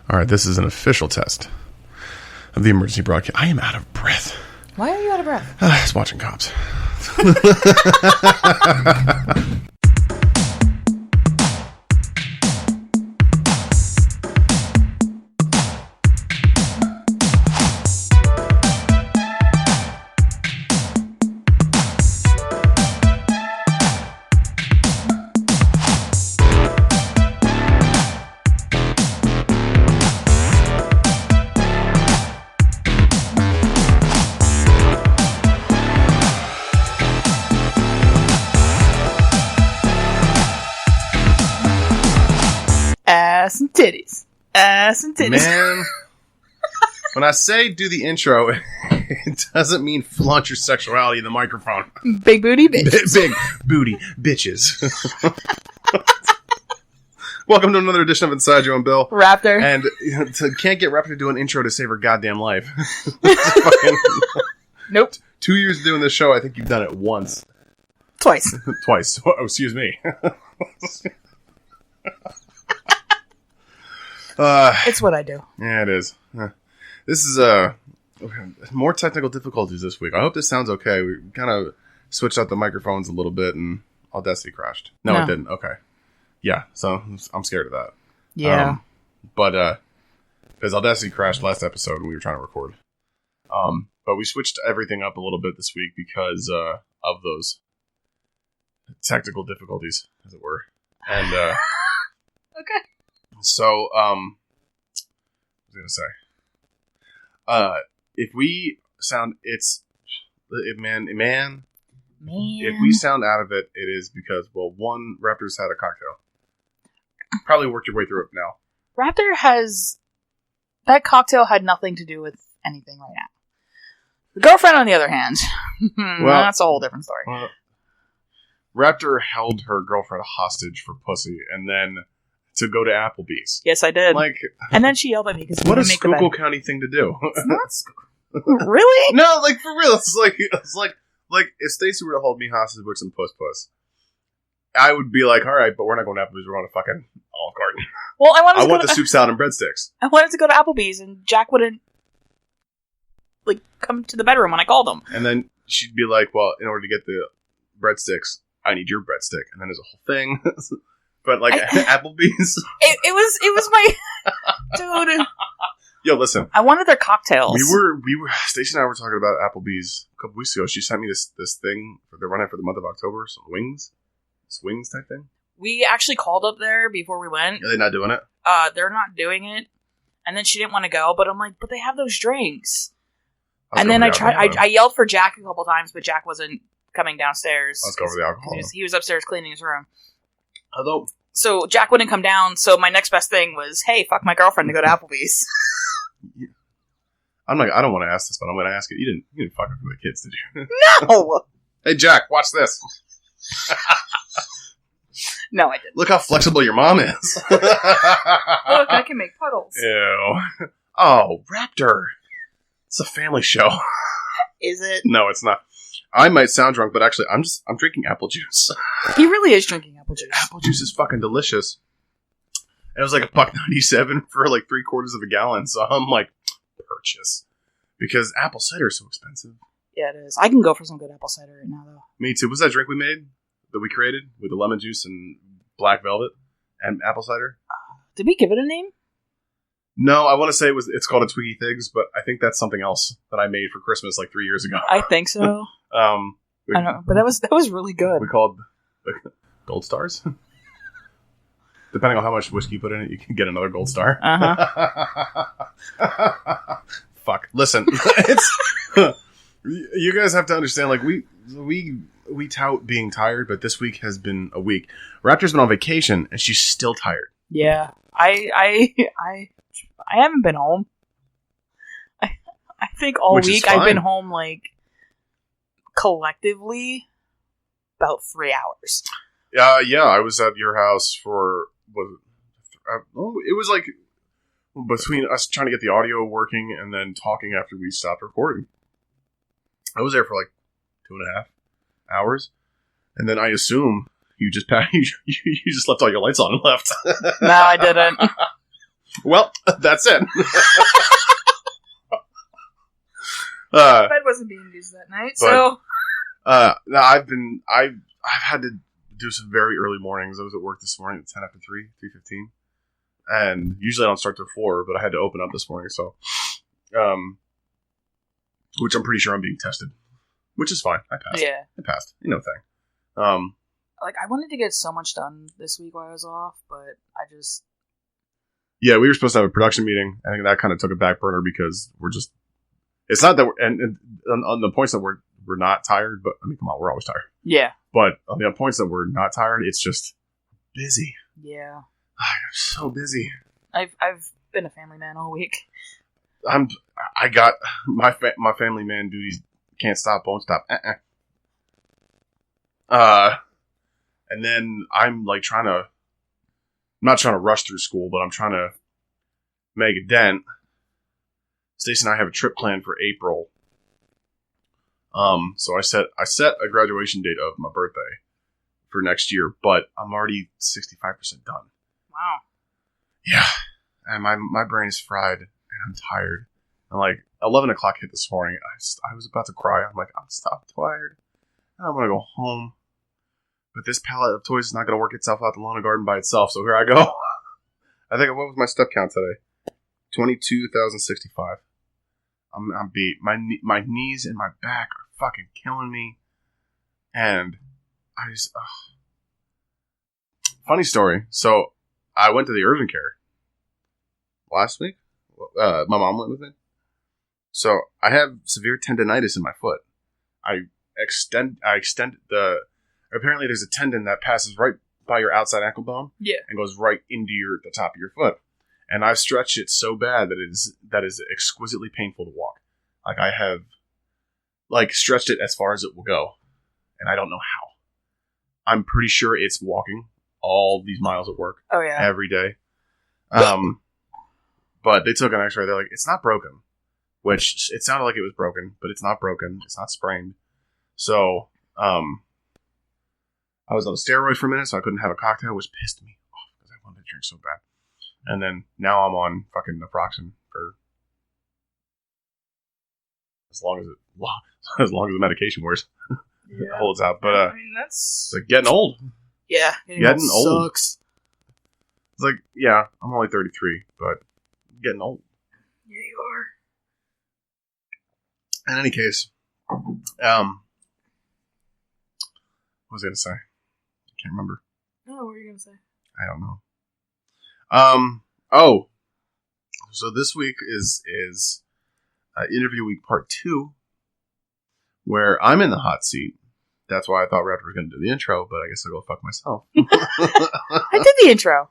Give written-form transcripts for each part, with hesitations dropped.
All right, this is an official test of the emergency broadcast. I am out of breath. Why are you out of breath? I was watching Cops. Ass and titties. Ass and titties. Man, when I say do the intro, it doesn't mean flaunt your sexuality in the microphone. Big booty bitches. Big booty bitches. Welcome to another edition of Inside Joe and Bill. Raptor. And can't get Raptor to do an intro to save her goddamn life. Fucking, Nope. 2 years doing this show, I think you've done it once. Twice. Twice. Oh, excuse me. It's what I do. Yeah, it is. This is more technical difficulties this week. I hope this sounds okay. We kind of switched out the microphones a little bit, and Audacity crashed. No, it didn't. Okay. Yeah, so I'm scared of that. Yeah. But because Audacity crashed last episode when we were trying to record. But we switched everything up a little bit this week because of those technical difficulties, as it were. And Okay. so, what was I going to say? If we sound, man, if we sound out of it, it is because, well, one, Raptor's had a cocktail. Probably worked your way through it now. Raptor has... That cocktail had nothing to do with anything right now. The girlfriend, on the other hand, well, that's a whole different story. Raptor held her girlfriend hostage for pussy, and then to go to Applebee's. Yes, I did. And then she yelled at me because what a Schuylkill County thing to do. It's not really? No, like for real. It's like if Stacy were to hold me hostage with some puss, I would be like, all right, but we're not going to Applebee's. We're going to fucking Olive Garden. Well, I want the soup salad and breadsticks. I wanted to go to Applebee's, and Jack wouldn't come to the bedroom when I called him. And then she'd be like, well, in order to get the breadsticks, I need your breadstick. And then there's a whole thing. But Applebee's, it was my dude. Yo, listen. I wanted their cocktails. We were Stacey and I were talking about Applebee's a couple weeks ago. She sent me this thing they're running for the month of October. Some wings type thing. We actually called up there before we went. Are they not doing it? They're not doing it. And then she didn't want to go, but I'm like, but they have those drinks. Let's and then I yelled for Jack a couple times, but Jack wasn't coming downstairs. Let's go over the alcohol. He was upstairs cleaning his room. Hello. So Jack wouldn't come down, so my next best thing was, hey, fuck my girlfriend to go to Applebee's. I'm like, I don't want to ask this, but I'm going to ask it. You didn't fuck with the kids, did you? No! Hey, Jack, watch this. No, I didn't. Look how flexible your mom is. Look, I can make puddles. Ew. Oh, Raptor. It's a family show. Is it? No, it's not. I might sound drunk, but actually, I'm drinking apple juice. He really is drinking apple juice. Apple juice is fucking delicious. And it was like $1.97 for like 3/4 of a gallon. So I'm like, purchase, because apple cider is so expensive. Yeah, it is. I can go for some good apple cider right now, though. Me too. What's that drink we made that we created with the lemon juice and black velvet and apple cider? Did we give it a name? No, I want to say it's called a Twiggy Figs, but I think that's something else that I made for Christmas like 3 years ago. I think so. I don't know, but that was really good. We called Gold Stars. Depending on how much whiskey you put in it, you can get another gold star. Fuck. Listen, you guys have to understand. Like we tout being tired, but this week has been a week. Raptor's been on vacation, and she's still tired. Yeah, I haven't been home. I think all week I've been home collectively about 3 hours. Yeah, I was at your house for it was like between us trying to get the audio working and then talking after we stopped recording. I was there for like 2.5 hours, and then I assume you just you just left all your lights on and left. No, I didn't. Well, that's it. Bed wasn't being used that night, so. No, I've had to do some very early mornings. I was at work this morning at 10 after 3:15. And usually I don't start till 4, but I had to open up this morning, so. Which I'm pretty sure I'm being tested. Which is fine. I passed. Yeah. I passed. Thing. I wanted to get so much done this week while I was off, but I just... Yeah, we were supposed to have a production meeting. I think that kind of took a back burner because we're just... It's not that we're... And on the points that we're not tired, but... I mean, come on, we're always tired. Yeah. But on the points that we're not tired, it's just busy. Yeah. I'm so busy. I've been a family man all week. I got... My family man duties can't stop, won't stop. And then I'm like I'm not trying to rush through school, but I'm trying to make a dent. Stacey and I have a trip planned for April. So I set a graduation date of my birthday for next year, but I'm already 65% done. Wow. Yeah. And my brain is fried and I'm tired. And like 11 o'clock hit this morning. I was about to cry. I'm like, I'm tired. I want to go home. But this pallet of toys is not going to work itself out the lawn and garden by itself. So here I go. I think, what was my step count today? 22,065. I'm beat. My knees and my back are fucking killing me. And I just... Funny story. So I went to the urgent care last week. My mom went with me. So I have severe tendonitis in my foot. I extend apparently there's a tendon that passes right by your outside ankle bone. Yeah. And goes right into the top of your foot. And I've stretched it so bad that is exquisitely painful to walk. Like I have stretched it as far as it will go. And I don't know how. I'm pretty sure it's walking all these miles at work. Oh yeah. Every day. But they took an x-ray. They're like, it's not broken. Which it sounded like it was broken, but it's not broken. It's not sprained. So, I was on a steroid for a minute, so I couldn't have a cocktail, which pissed me off because I wanted to drink so bad. And then now I'm on fucking naproxen for as long as the medication wears. It holds out. But I mean, that's it's like getting old. Yeah, getting old sucks. It's like, yeah, I'm only 33, but I'm getting old. Yeah, you are. In any case, what was I going to say? I can't remember. Oh, what were you going to say? I don't know. So this week is interview week part 2, where I'm in the hot seat. That's why I thought Raptor was going to do the intro, but I guess I'll go fuck myself. I did the intro.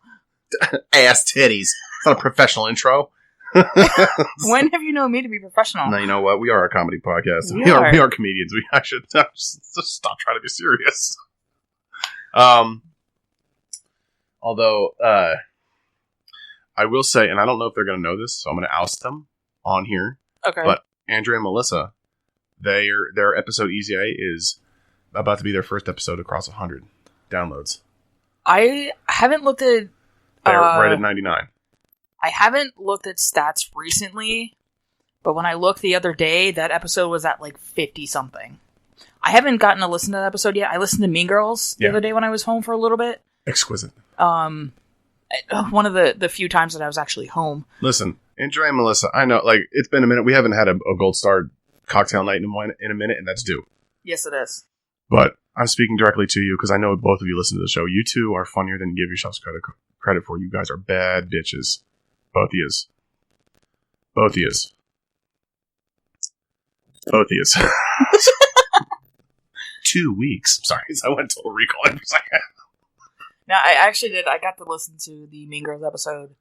Ass titties. It's not a professional intro. When have you known me to be professional? No, you know what? We are a comedy podcast. We are comedians. I should just stop trying to be serious. Although, I will say, and I don't know if they're going to know this, so I'm going to oust them on here. Okay. But Andrea and Melissa, their episode Easy A is about to be their first episode across 100 downloads. I haven't looked at... They're right at 99. I haven't looked at stats recently, but when I looked the other day, that episode was at like 50-something. I haven't gotten to listen to that episode yet. I listened to Mean Girls the other day when I was home for a little bit. Exquisite. One of the few times that I was actually home. Listen, Andrea and Melissa, I know, like, it's been a minute. We haven't had a Gold Star cocktail night in a minute, and that's due. Yes, it is. But I'm speaking directly to you because I know both of you listen to the show. You two are funnier than you give yourselves credit for. You guys are bad bitches. Both of yous. Both of yous. Both of yous. 2 weeks. Sorry, I went total recall for a second. No, I actually did. I got to listen to the Mean Girls episode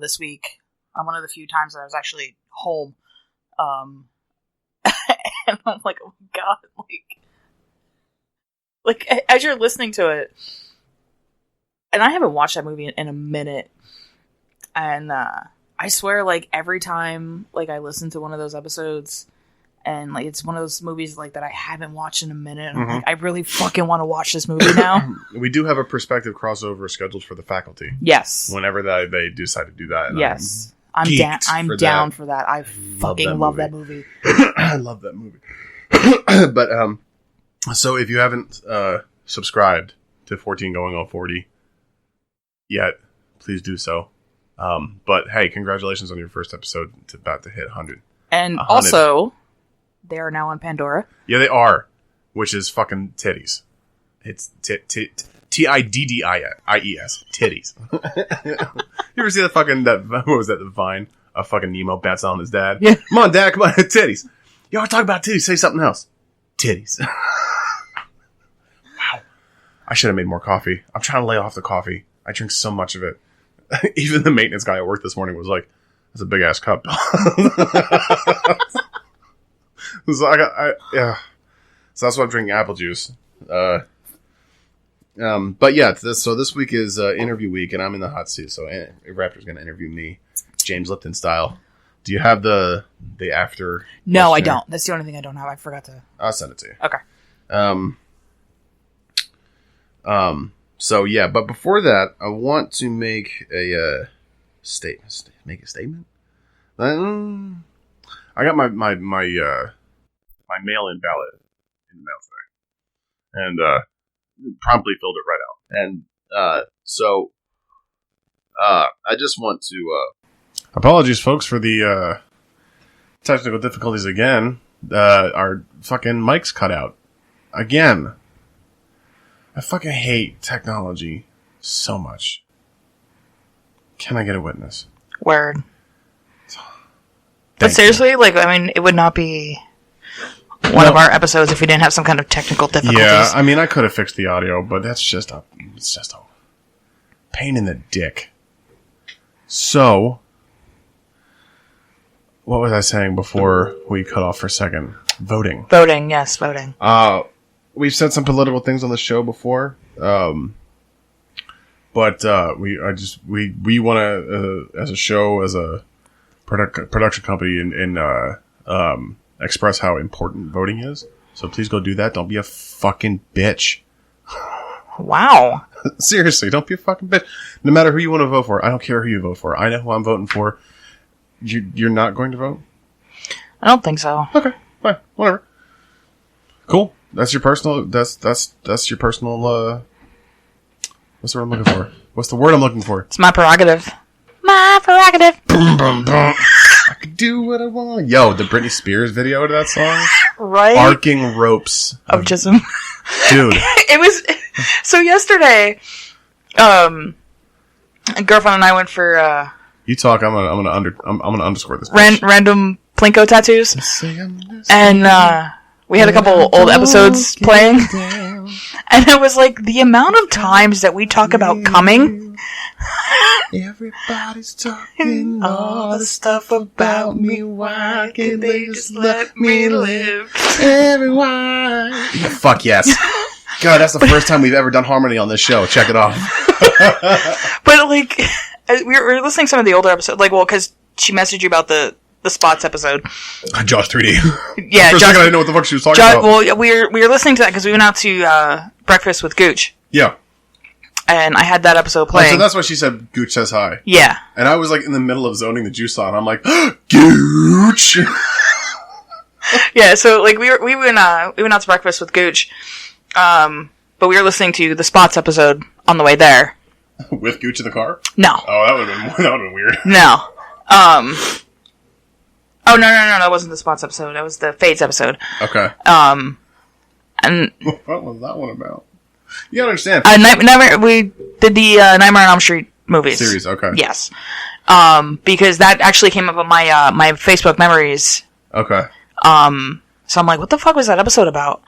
this week. On one of the few times that I was actually home. And I'm like, oh my god, like as you're listening to it, and I haven't watched that movie in a minute, and I swear, like every time, like I listen to one of those episodes, And like it's one of those movies like that I haven't watched in a minute. And I'm like, I really fucking want to watch this movie now. We do have a prospective crossover scheduled for The Faculty. Yes. Whenever they decide to do that. And yes. I'm down for that. I fucking love that movie. I love that movie. But so if you haven't subscribed to 14 Going on 40 yet, please do so. But hey, congratulations on your first episode. It's about to hit 100. And also, they are now on Pandora. Yeah, they are, which is fucking titties. It's Tiddies. Titties. You ever see that fucking, what was that, the Vine? A fucking Nemo bats on his dad. Yeah. Come on, Dad, come on, titties. You always talk about titties, say something else. Titties. Wow. I should have made more coffee. I'm trying to lay off the coffee. I drink so much of it. Even the maintenance guy at work this morning was like, that's a big ass cup. So yeah. So that's why I'm drinking apple juice. But yeah, so this week is interview week, and I'm in the hot seat. So Raptor's going to interview me, James Lipton style. Do you have the after? No, I don't. That's the only thing I don't have. I forgot to. I'll send it to you. Okay. So yeah, but before that, I want to make a statement. Make a statement. I got my mail-in ballot in the mail today, and promptly filled it right out. And so I just want to apologies, folks, for the technical difficulties again. Our fucking mic's cut out again. I fucking hate technology so much. Can I get a witness? Word. But seriously, like, I mean, it would not be one of our episodes if we didn't have some kind of technical difficulties. Yeah, I mean, I could have fixed the audio, but it's just a pain in the dick. So, what was I saying before we cut off for a second? Voting. Voting, yes, voting. We've said some political things on the show before, but we want to, as a show, as a production company, and express how important voting is. So please go do that. Don't be a fucking bitch. Wow. Seriously, don't be a fucking bitch. No matter who you want to vote for, I don't care who you vote for. I know who I'm voting for. You're not going to vote? I don't think so. Okay, fine, whatever. Cool. That's your personal. That's your personal. What's the word I'm looking for? What's the word I'm looking for? It's my prerogative. My prerogative. Boom, boom, boom. I could do what I want. Yo, the Britney Spears video to that song. Right. Arcing ropes of Jism. Dude. It was so yesterday. A girlfriend and I went for. You talk. I'm gonna underscore this. Random Plinko tattoos. And we had a couple old episodes playing, and it was like the amount of times that we talk about coming. Everybody's talking all the stuff about me. Why can't they just let me live? Everyone. Fuck yes. God, that's the first time we've ever done harmony on this show. Check it off. But like, we were listening to some of the older episodes, like, well, because she messaged you about the Spots episode. Josh 3D. Yeah, for a second I didn't know what the fuck she was talking about. Well, we were listening to that because we went out to breakfast with Gooch. Yeah. And I had that episode playing. So that's why she said Gooch says hi. Yeah. And I was like in the middle of zoning the juice on. I'm like, Gooch. Yeah. So like we went out to breakfast with Gooch, but we were listening to the Spots episode on the way there. With Gooch in the car? No. Oh, that would have been weird. No. Oh, no, that wasn't the Spots episode. That was the Fades episode. Okay. And what was that one about? You gotta understand. We did the Nightmare on Elm Street movies. Series, okay. Yes. Because that actually came up on my Facebook memories. Okay. So I'm like, what the fuck was that episode about?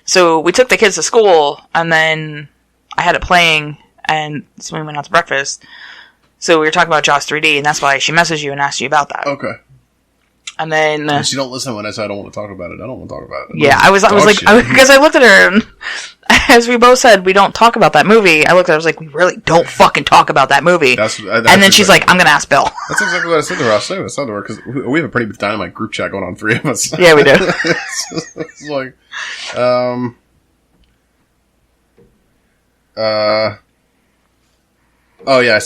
So we took the kids to school, and then I had it playing, and so we went out to breakfast. So we were talking about Joss 3D, and that's why she messaged you and asked you about that. Okay. And then... And she don't listen when I say I don't want to talk about it. I don't want to talk about it. Yeah, I was like... Because I looked at her, and as we both said, we don't talk about that movie. I looked at her, I was like, we really don't fucking talk about that movie. That's and then she's like, I'm going to ask Bill. That's exactly what I said to her. I said to her, because we have a pretty dynamite group chat going on, 3 of us. Yeah, we do. It's like... Oh, yeah, I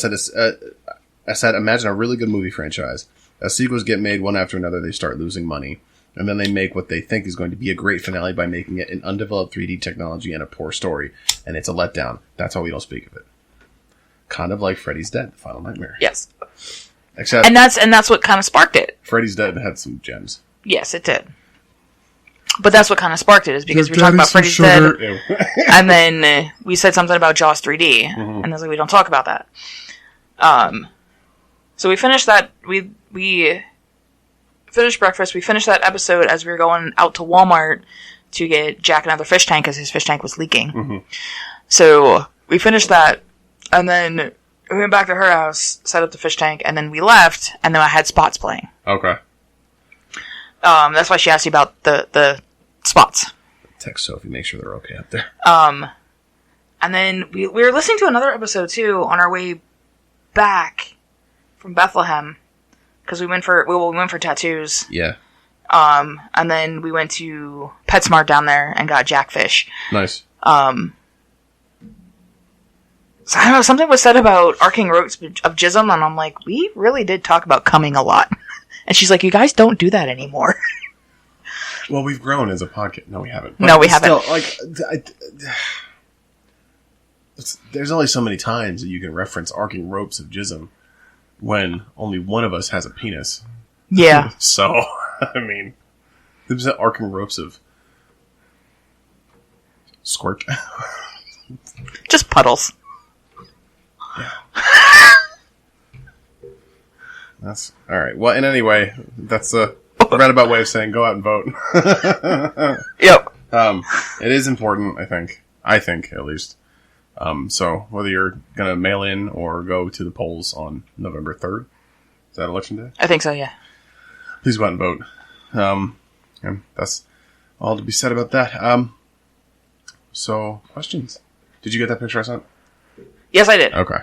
said, imagine a really good movie franchise. As sequels get made one after another, they start losing money. And then they make what they think is going to be a great finale by making it an undeveloped 3D technology and a poor story. And it's a letdown. That's why we don't speak of it. Kind of like Freddy's Dead, The Final Nightmare. Yes. Except... And that's what kind of sparked it. Freddy's Dead had some gems. Yes, it did. But that's what kind of sparked it, is because we were talking about Freddy's Dead. And then we said something about Jaws 3D. Mm-hmm. And I was like, we don't talk about that. So we finished that. We finished breakfast. We finished that episode as we were going out to Walmart to get Jack another fish tank because his fish tank was leaking. Mm-hmm. So we finished that, and then we went back to her house, set up the fish tank, and then we left. And then I had spots playing. Okay. That's why she asked you about the spots. Text Sophie, make sure they're okay up there. And then we were listening to another episode too on our way back from Bethlehem because we went for tattoos. Yeah. And then we went to PetSmart down there and got jackfish. Nice. So I don't know, something was said about arcing ropes of jism, and I'm like, we really did talk about coming a lot. And she's like, you guys don't do that anymore. Well, we've grown as a podcast. No, we haven't. No, we haven't. There's only so many times that you can reference arcing ropes of jism when only one of us has a penis. Yeah. So, I mean, there's the arcing ropes of squirt. Just puddles. Yeah. That's all right. Well, in any way, that's a roundabout way of saying go out and vote. Yep. It is important, I think at least. So whether you're gonna mail in or go to the polls on November 3rd, is that election day? I think so. Yeah. Please go out and vote. And that's all to be said about that. So questions. Did you get that picture I sent? Yes, I did. Okay.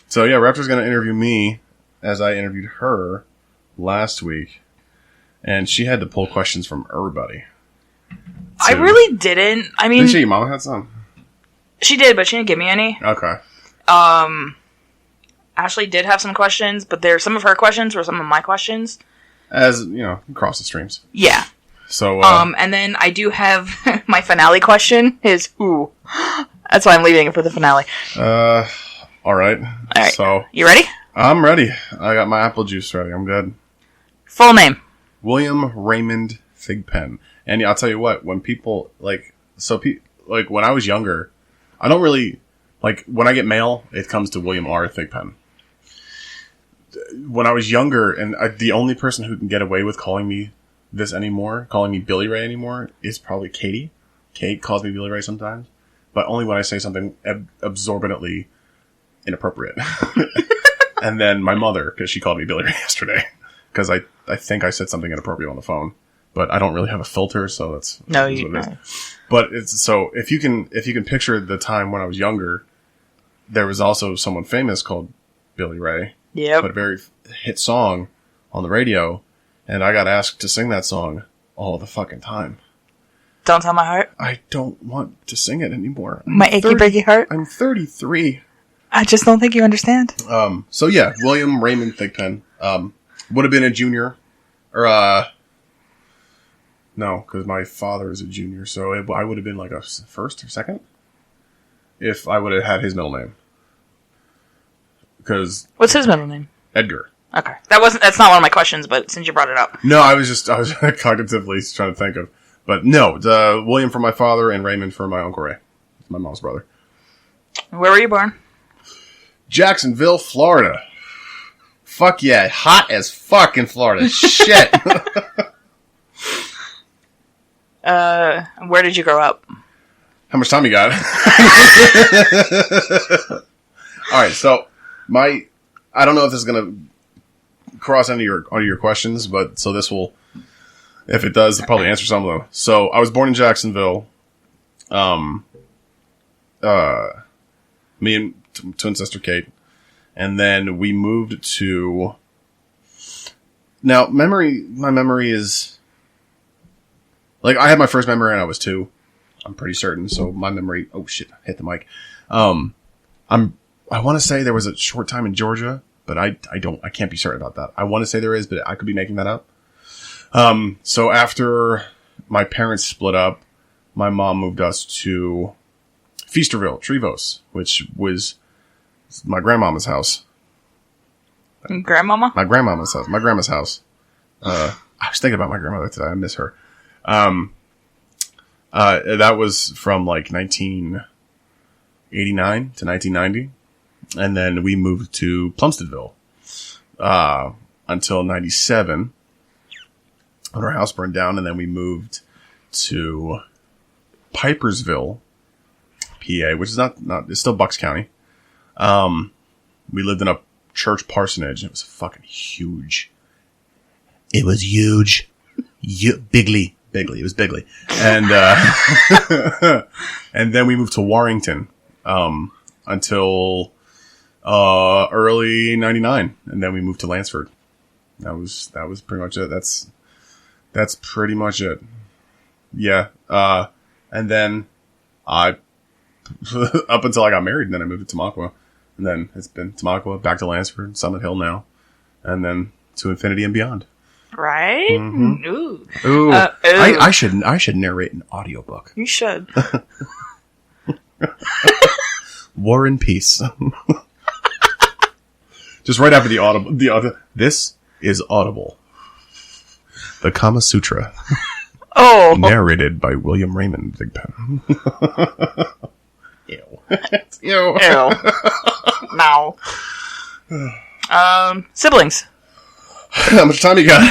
So yeah, Raptor's gonna interview me as I interviewed her last week, and she had to pull questions from everybody. I really didn't. I mean, didn't she? Your mama had some. She did, but she didn't give me any. Okay. Ashley did have some questions, but some of her questions were some of my questions. As you know, across the streams. Yeah. So. And then I do have my finale question. Is who? That's why I'm leaving it for the finale. All right. So. You ready? I'm ready. I got my apple juice ready. I'm good. Full name. William Raymond Thigpen. And I'll tell you what, when people, when I was younger, I don't really, when I get mail, it comes to William R. Thigpen. When I was younger, and the only person who can get away with calling me this anymore, calling me Billy Ray anymore, is probably Katie. Kate calls me Billy Ray sometimes, but only when I say something absorbently inappropriate. And then my mother, because she called me Billy Ray yesterday, because I think I said something inappropriate on the phone, but I don't really have a filter, so that's no, you don't. But it's so if you can picture the time when I was younger, there was also someone famous called Billy Ray. Yeah, but a very hit song on the radio, and I got asked to sing that song all the fucking time. Don't Tell My Heart. I don't want to sing it anymore. My achy breaky heart. I'm 33. I just don't think you understand. So yeah, William Raymond Thigpen would have been a junior, or no, because my father is a junior, so I would have been like a first or second if I would have had his middle name. Because what's his middle name? Edgar. Okay, that's not one of my questions, but since you brought it up, no, I was cognitively trying to think of, but no, William for my father and Raymond for my Uncle Ray, my mom's brother. Where were you born? Jacksonville, Florida. Fuck yeah. Hot as fuck in Florida. Shit. Where did you grow up? How much time you got? Alright, so I don't know if this is going to cross any of your questions, but so this will If it does, it'll probably answer some of them. So I was born in Jacksonville. Me and twin sister Kate, and then we moved to. Now, my memory is like I had my first memory when I was 2. I'm pretty certain. So my memory. Oh shit! I hit the mic. I want to say there was a short time in Georgia, but I can't be certain about that. I want to say there is, but I could be making that up. So after my parents split up, my mom moved us to Feasterville, Trevose, which was my grandmama's house. Grandmama? My grandmama's house. My grandma's house. I was thinking about my grandmother today. I miss her. That was from like 1989 to 1990. And then we moved to Plumsteadville, until 97. When our house burned down, and then we moved to Pipersville, PA, which is not it's still Bucks County. We lived in a church parsonage. It was fucking huge. It was huge. Bigly. It was bigly. And, and then we moved to Warrington, until, early 99. And then we moved to Lansford. That was pretty much it. That's pretty much it. Yeah. And then up until I got married, and then I moved to Tamaqua. And then it's been Tamaqua, back to Lansford, Summit Hill now. And then to infinity and beyond. Right? Mm-hmm. Ooh. Ooh. I should narrate an audiobook. You should. War and Peace. Just right after the audible. This is Audible. The Kama Sutra. Oh. Narrated by William Raymond Thigpen. Ew. Ew. Ew. No. Siblings. How much time you got?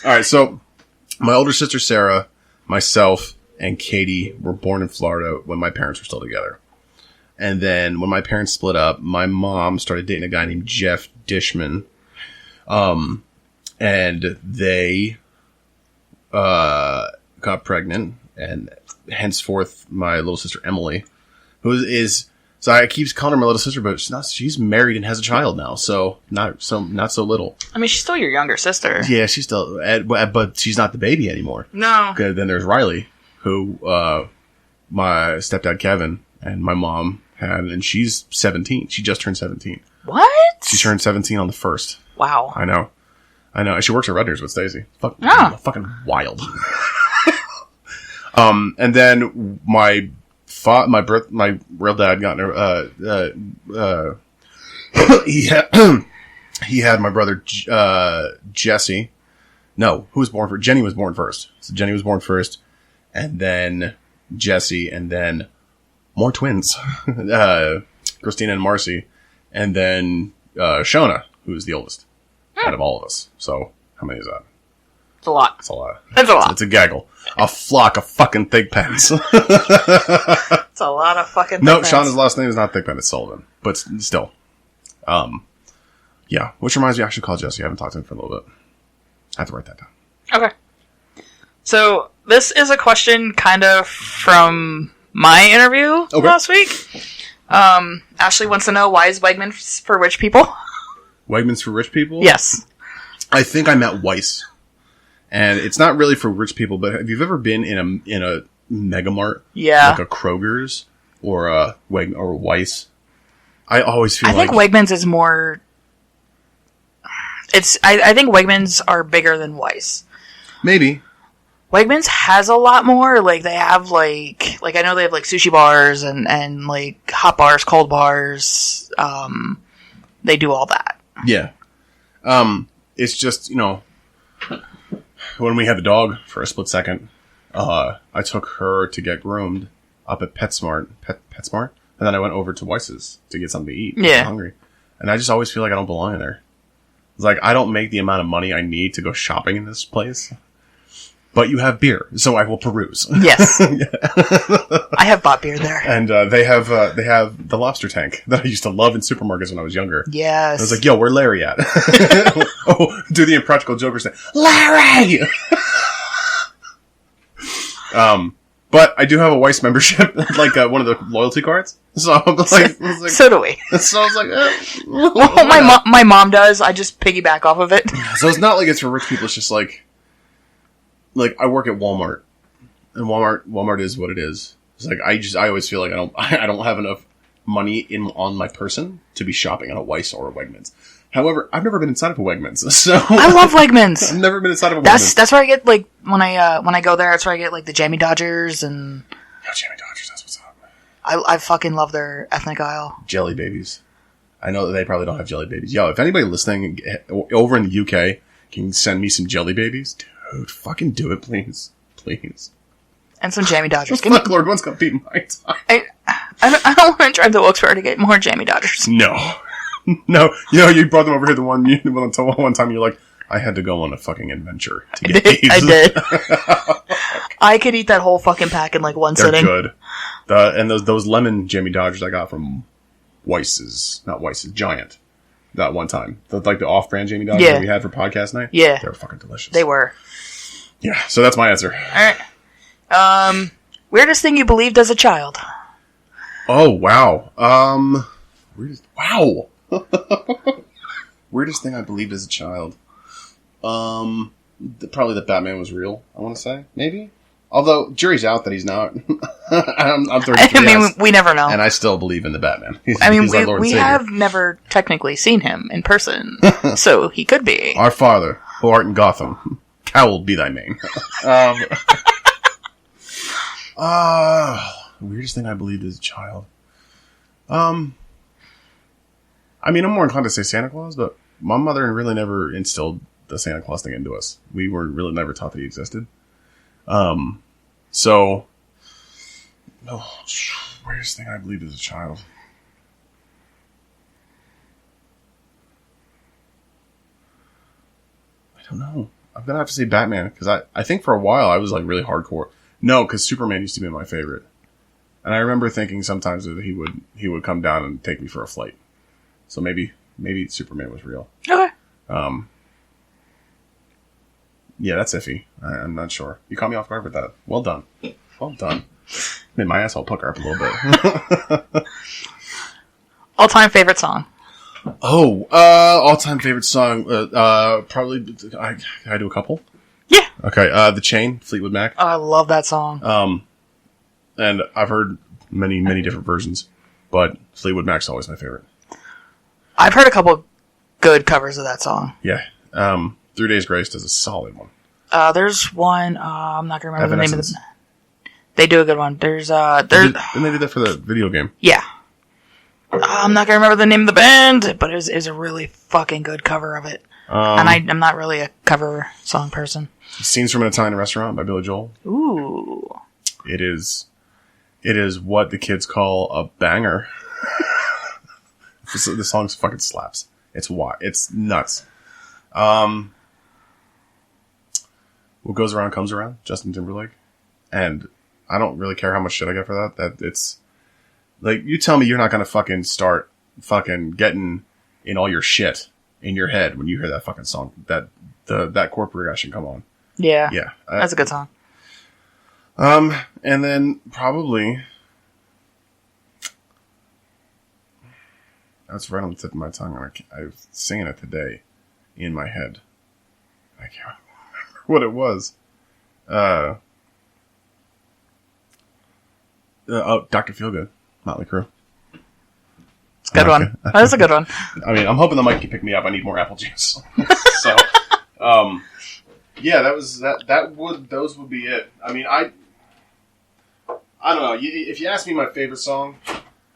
Alright, so my older sister Sarah, myself, and Katie were born in Florida when my parents were still together. And then when my parents split up, my mom started dating a guy named Jeff Dishman. And they got pregnant, and henceforth my little sister Emily, who is so I keep calling her my little sister, but she's married and has a child now, so not so little. I mean, she's still your younger sister. Yeah, she's still, but she's not the baby anymore. No. Okay, then there's Riley, who my stepdad Kevin and my mom had, and she's 17. She just turned 17. What? She turned 17 on the 1st. Wow. I know. She works at Rutgers with Stacy. Fucking wild. And then my real dad got he had my brother Jesse. No, who was born first? Jenny was born first. So Jenny was born first, and then Jesse, and then more twins, Christina and Marcy, and then Shona, who is the oldest out of all of us. So how many is that? It's a lot. It's a lot. It's a lot. It's a gaggle. A flock of fucking Thigpens. It's a lot of fucking No, Thigpens. Shauna's last name is not Thigpen, it's Sullivan. But still. Yeah. Which reminds me, I should call Jesse. I haven't talked to him for a little bit. I have to write that down. Okay. So, this is a question kind of from my interview last week. Ashley wants to know, why is Wegmans for rich people? Wegmans for rich people? Yes. I think I meant Weiss. And it's not really for rich people, but have you ever been in a Megamart? Yeah. Like a Kroger's or a Weiss? I always feel I think Wegmans is more... I think Wegmans are bigger than Weiss. Maybe. Wegmans has a lot more. Like, they have, like I know they have, like, sushi bars and like, hot bars, cold bars. They do all that. Yeah. It's just, when we had the dog for a split second, I took her to get groomed up at PetSmart, and then I went over to Weiss's to get something to eat. Yeah. I'm hungry. And I just always feel like I don't belong in there. It's like, I don't make the amount of money I need to go shopping in this place. but you have beer, so I will peruse. Yes. I have bought beer there. And they have the lobster tank that I used to love in supermarkets when I was younger. Yes. I was like, yo, where Larry at? Oh, do the Impractical Joker say, Larry! But I do have a Weiss membership, like one of the loyalty cards. So I was like, so do we. So I was like, well, my mom does. I just piggyback off of it. So it's not like it's for rich people. It's just like I work at Walmart, and Walmart is what it is. It's like I always feel like I don't have enough money on my person to be shopping at a Weiss or a Wegmans. However, I've never been inside of a Wegmans, so I love Wegmans. I've never been inside of a Wegmans. That's where I get like when I go there. That's where I get like the Jammy Dodgers and. Yeah, Jammy Dodgers. That's what's up. I fucking love their ethnic aisle. Jelly babies. I know that they probably don't have jelly babies. Yo, if anybody listening over in the UK can send me some jelly babies, dude, fucking do it, please, please. And some Jammy Dodgers. Fuck, Lord, one's gonna beat my time. I don't want to drive to Wilkes-Barre to get more Jammy Dodgers. No. No, you brought them over here one time you're like, I had to go on a fucking adventure to get these. I did. I could eat that whole fucking pack in like one sitting. They're good. And those lemon Jammy Dodgers I got from not Weiss's, Giant, that one time. Like the off-brand Jammy Dodgers that we had for podcast night? Yeah. They were fucking delicious. They were. Yeah, so that's my answer. Alright. Weirdest thing you believed as a child? Oh, wow. Wow. Weirdest thing I believed as a child. Probably that Batman was real, I want to say. Maybe? Although, jury's out that he's not. I'm 33. I mean, we never know. And I still believe in the Batman. He's our Lord we and Savior. have never technically seen him in person, so he could be. Our Father, who art in Gotham, hallowed be thy name. Weirdest thing I believed as a child. I mean, I'm more inclined to say Santa Claus, but my mother really never instilled the Santa Claus thing into us. We were really never taught that he existed. So, weirdest thing I believed as a child. I don't know. I'm gonna have to say Batman, because I think for a while I was like really hardcore. No, because Superman used to be my favorite. And I remember thinking sometimes that he would come down and take me for a flight. So maybe Superman was real. Okay. Yeah, that's iffy. I'm not sure. You caught me off guard with that. Well done. Well done. Made my asshole pucker up a little bit. All-time favorite song? All-time favorite song. Probably. Can I do a couple? Yeah. Okay. The Chain, Fleetwood Mac. Oh, I love that song. And I've heard many, many different versions, but Fleetwood Mac's always my favorite. I've heard a couple good covers of that song. Yeah. 3 Days Grace does a solid one. There's one, I'm not going to remember the name of the... They do a good one. Didn't they do that for the video game? Yeah. I'm not going to remember the name of the band, but it was a really fucking good cover of it. And I'm not really a cover song person. Scenes from an Italian Restaurant by Billy Joel. Ooh. It is what the kids call a banger. The song fucking slaps. It's nuts. What Goes Around Comes Around, Justin Timberlake. And I don't really care how much shit I get for that. That it's like, you tell me you're not gonna fucking start fucking getting in all your shit in your head when you hear that fucking song. That chord progression come on. Yeah. Yeah. That's a good song. And then probably that's right on the tip of my tongue. I was singing it today in my head. I can't remember what it was. Dr. Feelgood, Motley Crue. It's a good one. That's a good one. I mean, I'm hoping the mic can pick me up. I need more apple juice. So, yeah, those would be it. I mean, I don't know. If you ask me my favorite song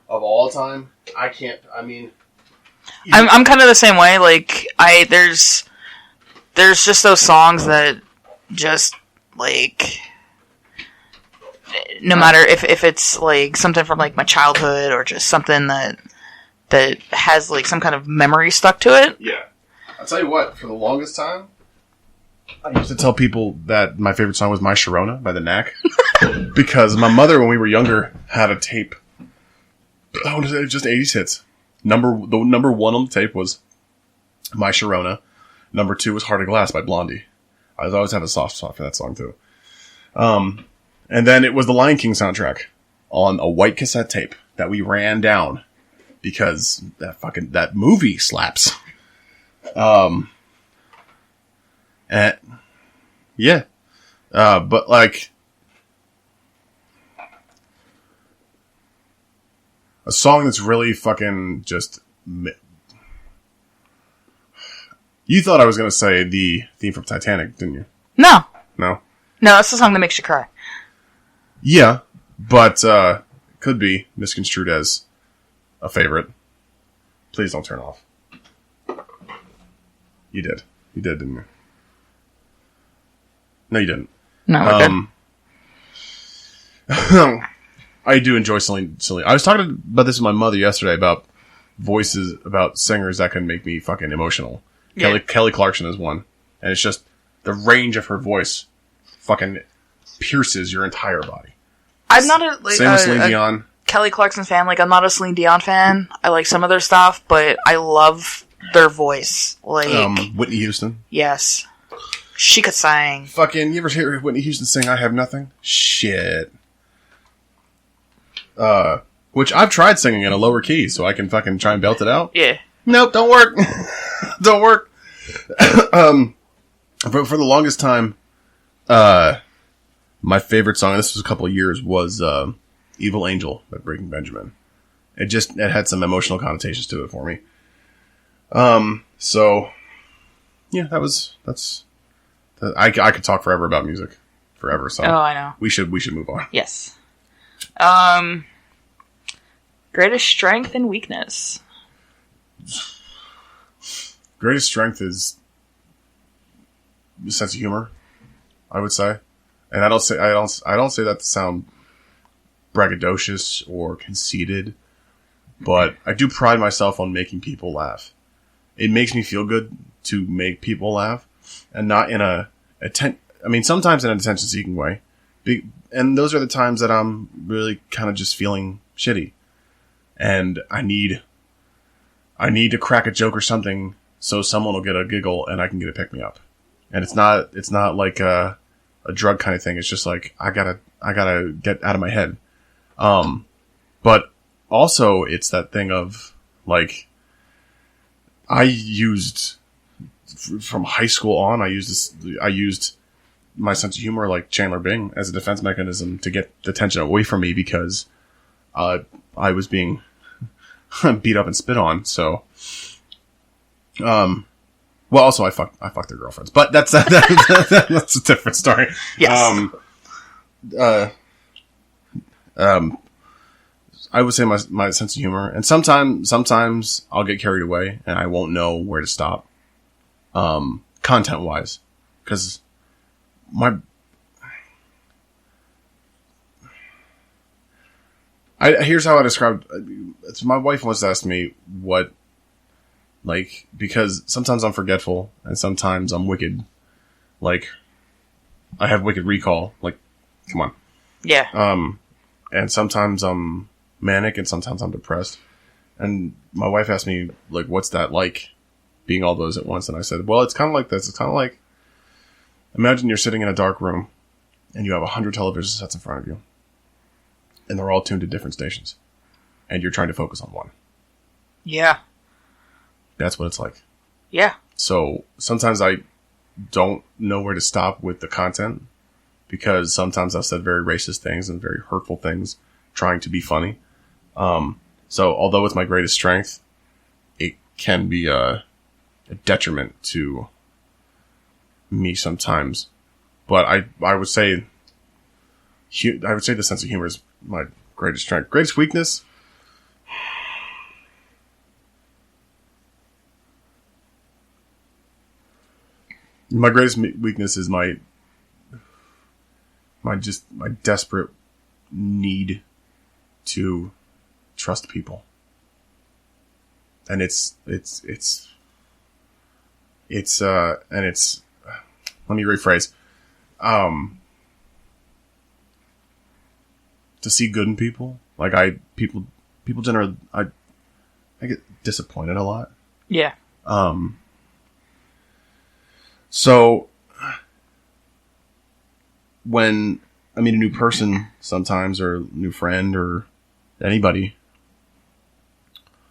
of all time, I can't. I mean, I'm kind of the same way. Like, there's just those songs that just like, no matter if it's like something from like my childhood or just something that has like some kind of memory stuck to it. Yeah, I'll tell you what. For the longest time, I used to tell people that my favorite song was My Sharona by the Knack. Because my mother, when we were younger, had a tape. Oh, it was just 80s hits. The number one on the tape was My Sharona. Number 2 was Heart of Glass by Blondie. I always have a soft spot for that song, too. And then it was the Lion King soundtrack on a white cassette tape that we ran down because that movie slaps. And yeah. But like a song that's really fucking just. You thought I was going to say the theme from Titanic, didn't you? No. No? No, that's the song that makes you cry. Yeah, but could be misconstrued as a favorite. Please don't turn off. You did. You did, didn't you? No, you didn't. No, I do enjoy Celine. I was talking about this with my mother yesterday about voices, about singers that can make me fucking emotional. Yeah. Kelly Clarkson is one. And it's just the range of her voice fucking pierces your entire body. I'm not Same with Celine Dion. Kelly Clarkson fan. Like, I'm not a Celine Dion fan. I like some of their stuff, but I love their voice. Like Whitney Houston. Yes. She could sing. Fucking, you ever hear Whitney Houston sing I Have Nothing? Shit. Which I've tried singing in a lower key, so I can fucking try and belt it out. Yeah. Nope, don't work. Don't work. For the longest time, my favorite song, and this was a couple of years, was Evil Angel by Breaking Benjamin. It had some emotional connotations to it for me. So yeah, I could talk forever about music. Forever, so I know. We should move on. Yes. Greatest strength and weakness. Greatest strength is sense of humor, I would say. And I don't say that to sound braggadocious or conceited, but I do pride myself on making people laugh. It makes me feel good to make people laugh, and not in sometimes in an attention-seeking way. And those are the times that I'm really kind of just feeling shitty. And I need to crack a joke or something so someone will get a giggle and I can get a pick-me-up. And it's not like a drug kind of thing. It's just like, I gotta get out of my head. But also it's that thing of like, I used from high school on, I used my sense of humor like Chandler Bing as a defense mechanism to get the tension away from me because, I was being beat up and spit on. So, well, also I fucked their girlfriends, but that's a different story. Yes. I would say my sense of humor, and sometimes I'll get carried away and I won't know where to stop, content wise, because here's how I described. My wife once asked me what, like, because sometimes I'm forgetful and sometimes I'm wicked. Like, I have wicked recall. Like, come on. Yeah. And sometimes I'm manic and sometimes I'm depressed. And my wife asked me, like, what's that like, being all those at once? And I said, well, it's kind of like this. It's kind of like, imagine you're sitting in a dark room and you have 100 television sets in front of you. And they're all tuned to different stations. And you're trying to focus on one. Yeah. That's what it's like. Yeah. So sometimes I don't know where to stop with the content. Because sometimes I've said very racist things and very hurtful things trying to be funny. So although it's my greatest strength, it can be a detriment to me sometimes. But I would say the sense of humor is my greatest strength. Greatest weakness? My greatest weakness is my desperate need to trust people. And let me rephrase. To see good in people, like people generally, I get disappointed a lot. Yeah. So when I meet a new person sometimes, or a new friend, or anybody,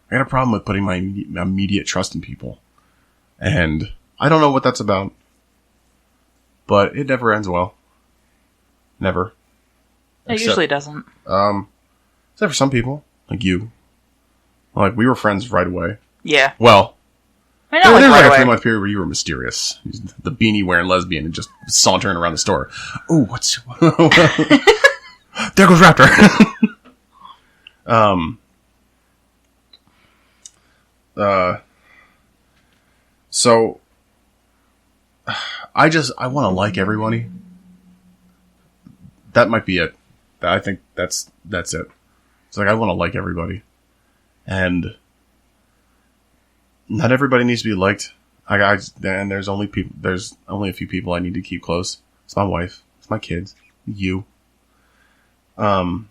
I got a problem with putting my immediate trust in people. And I don't know what that's about, but it never ends well. Never. It usually doesn't. Except for some people, like you. Like, we were friends right away. Yeah. Well, I know, there was right like a away. 3-month period where you were mysterious. The beanie wearing lesbian and just sauntering around the store. Ooh, what's... There goes Raptor. So, I want to like everybody. That might be it. I think that's it. It's like, I want to like everybody. And not everybody needs to be liked. And there's only a few people I need to keep close. It's my wife. It's my kids. You. There's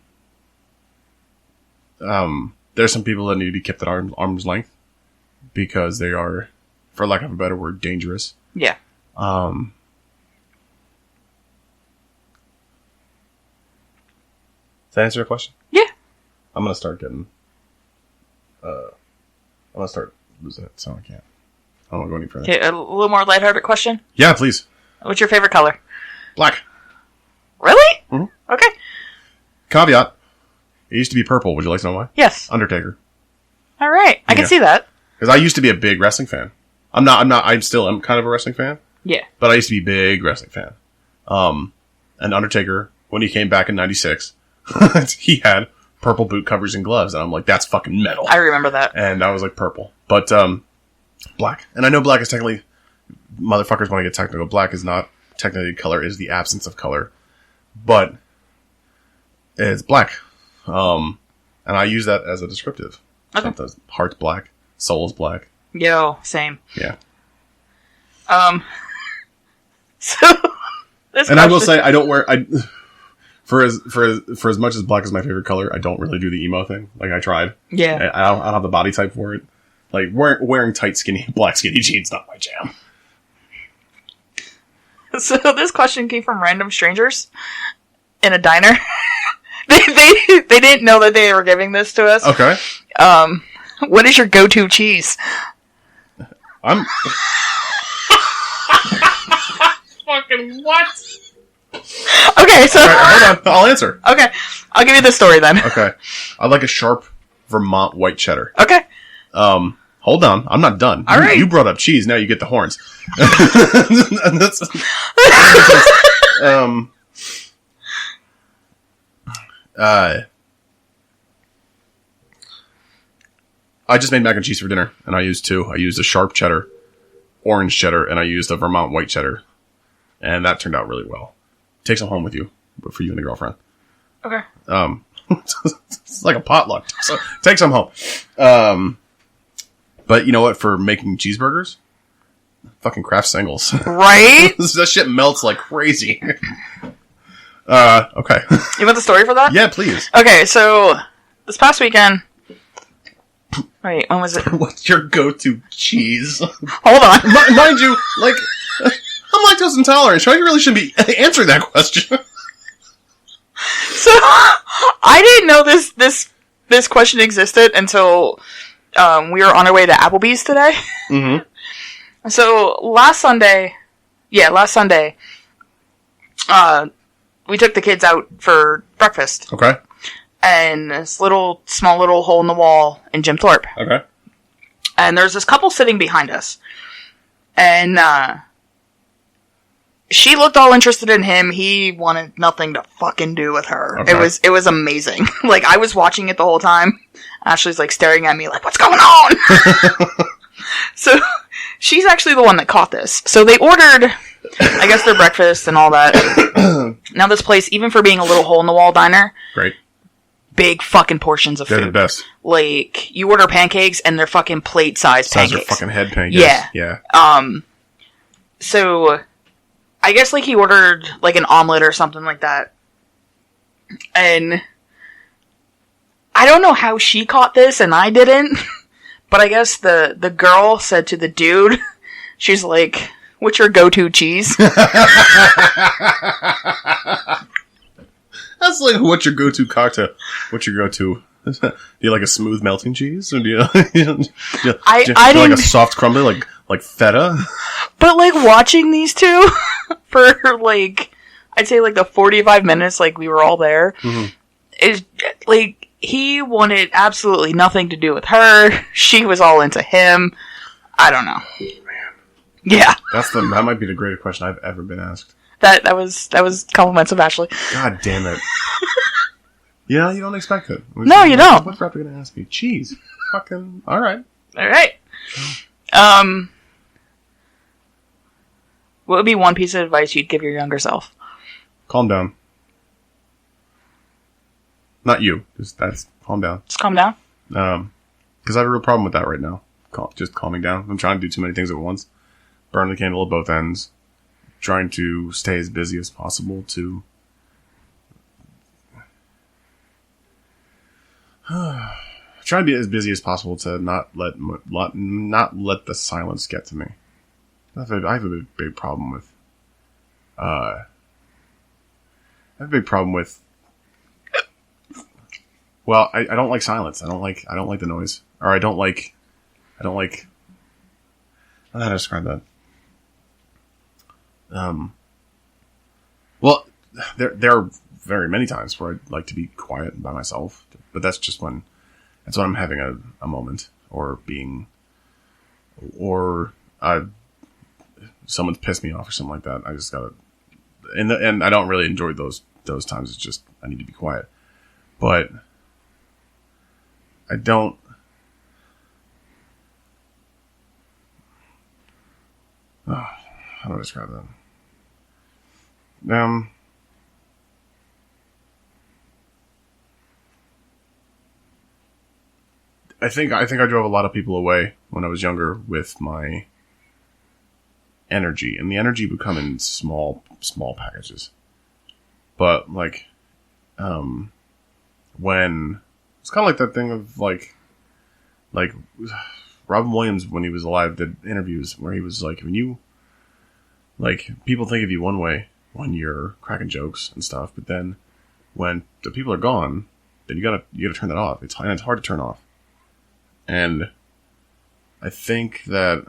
some people that need to be kept at arm's length because they are, for lack of a better word, dangerous. Yeah. Does that answer your question? Yeah. I'm gonna start losing it, so I can't. I don't want to go any further. Okay, a little more lighthearted question. Yeah, please. What's your favorite color? Black. Really? Mm-hmm. Okay. Caveat. It used to be purple. Would you like to know why? Yes. Undertaker. All right. I can see that. Because I used to be a big wrestling fan. I'm still kind of a wrestling fan. Yeah. But I used to be a big wrestling fan. And Undertaker, when he came back in 96, he had purple boot covers and gloves. And I'm like, that's fucking metal. I remember that. And I was like, purple. But, black. And I know black is technically, motherfuckers want to get technical. Black is not technically color, it is the absence of color. But, it's black. And I use that as a descriptive. Okay. Sometimes heart's black, soul's black. Yo, same. Yeah. So, I will say, I don't wear, for as much as black is my favorite color, I don't really do the emo thing. Like, I tried. Yeah. I don't have the body type for it. Like, wearing tight, black skinny jeans, not my jam. So this question came from random strangers in a diner. They didn't know that they were giving this to us. Okay. What is your go-to cheese? I'm... Fucking what? Okay, so... Right, hold on, I'll answer. Okay, I'll give you the story then. Okay. I like a sharp Vermont white cheddar. Okay. Hold on, I'm not done. All right. You brought up cheese, now you get the horns. And that's... I just made mac and cheese for dinner, and I used two. I used a sharp cheddar, orange cheddar, and I used a Vermont white cheddar. And that turned out really well. Take some home with you, but for you and the girlfriend. Okay. It's like a potluck. So take some home. But you know what? For making cheeseburgers, fucking Kraft singles. Right? That shit melts like crazy. Okay. You want the story for that? Yeah, please. Okay, so this past weekend... Wait, when was it? What's your go-to cheese? Hold on. Mind you, like, I'm lactose intolerant, so I really shouldn't be answering that question. So, I didn't know this question existed until we were on our way to Applebee's today. Mm-hmm. So, last Sunday, we took the kids out for breakfast. Okay. And this small little hole in the wall in Jim Thorpe. Okay. And there's this couple sitting behind us. And, she looked all interested in him. He wanted nothing to fucking do with her. Okay. It was amazing. Like, I was watching it the whole time. Ashley's like staring at me like, what's going on? So, she's actually the one that caught this. So they ordered, I guess, their breakfast and all that. Now this place, even for being a little hole in the wall diner. Great. Big fucking portions of They're food. the best. Like, you order pancakes and they're fucking plate-sized Size pancakes. their fucking head pancakes. Yeah. Yeah. So, I guess, like, he ordered, like, an omelet or something like that. And I don't know how she caught this and I didn't, but I guess the girl said to the dude, she's like, what's your go-to cheese? That's like, what's your go-to cocktail? What's your go-to? Do you like a smooth melting cheese? Or do you, I like didn't... a soft crumbly, like feta? But, like, watching these two for, like, I'd say, like, the 45 minutes, like, we were all there, is, like, he wanted absolutely nothing to do with her. She was all into him. I don't know. Man. Yeah. That might be the greatest question I've ever been asked. That was compliments of Ashley. God damn it. Yeah, you don't expect it. No, you don't. What's Raptor gonna ask me? Cheese. Fucking, alright. Alright. What would be one piece of advice you'd give your younger self? Calm down. Not you. Just calm down. Just calm down? Because I have a real problem with that right now. Just calming down. I'm trying to do too many things at once. Burn the candle at both ends. Trying to stay as busy as possible to... trying to be as busy as possible to not let the silence get to me. I have a big problem with... I have a big problem with... Well, I don't like silence. I don't like the noise. Or I don't like... I don't know how to describe that. Well, there are very many times where I'd like to be quiet by myself, but that's just when I'm having a moment, or someone's pissed me off or something like that. I just gotta, and I don't really enjoy those times. It's just, I need to be quiet, but I don't. How do I describe that? I think I drove a lot of people away when I was younger with my energy, and the energy would come in small packages. But like, when it's kind of like that thing of like Robin Williams, when he was alive, did interviews where he was like, when you, like, people think of you one way when you're cracking jokes and stuff, but then when the people are gone, then you gotta turn that off. It's hard to turn off. And I think that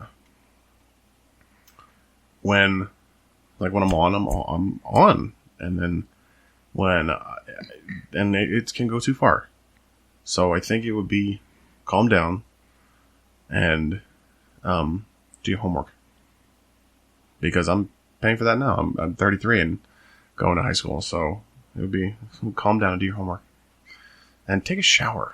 when I'm on, I'm on, and then it can go too far. So I think it would be calm down and do your homework, because I'm paying for that now. I'm 33 and going to high school, so it would be calm down and do your homework and take a shower.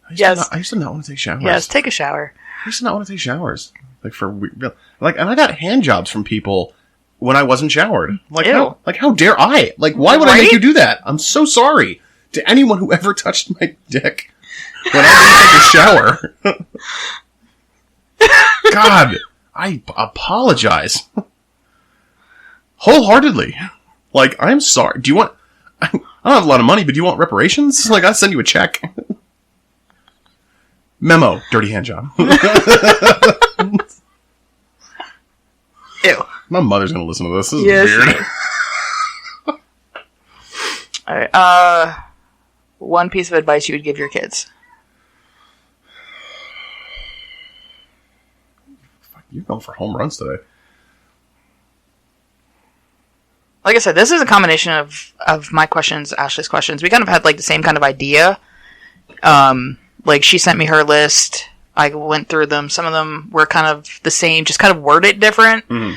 I used to not want to take showers. Yes, take a shower. I used to not want to take showers. Like, for real. Like, and I got hand jobs from people when I wasn't showered. Like, ew. How dare I? Like, why would I make you do that? I'm so sorry to anyone who ever touched my dick when I didn't take a shower. God, I apologize. Wholeheartedly. Like, I'm sorry. Do you want... I don't have a lot of money, but do you want reparations? Like, I'll send you a check. Memo, dirty hand job. Ew. My mother's gonna listen to this. This is weird. Alright, one piece of advice you would give your kids. Fuck, you're going for home runs today. Like I said, this is a combination of my questions, Ashley's questions. We kind of had, like, the same kind of idea. Like, she sent me her list. I went through them. Some of them were kind of the same, just kind of worded different. Mm-hmm.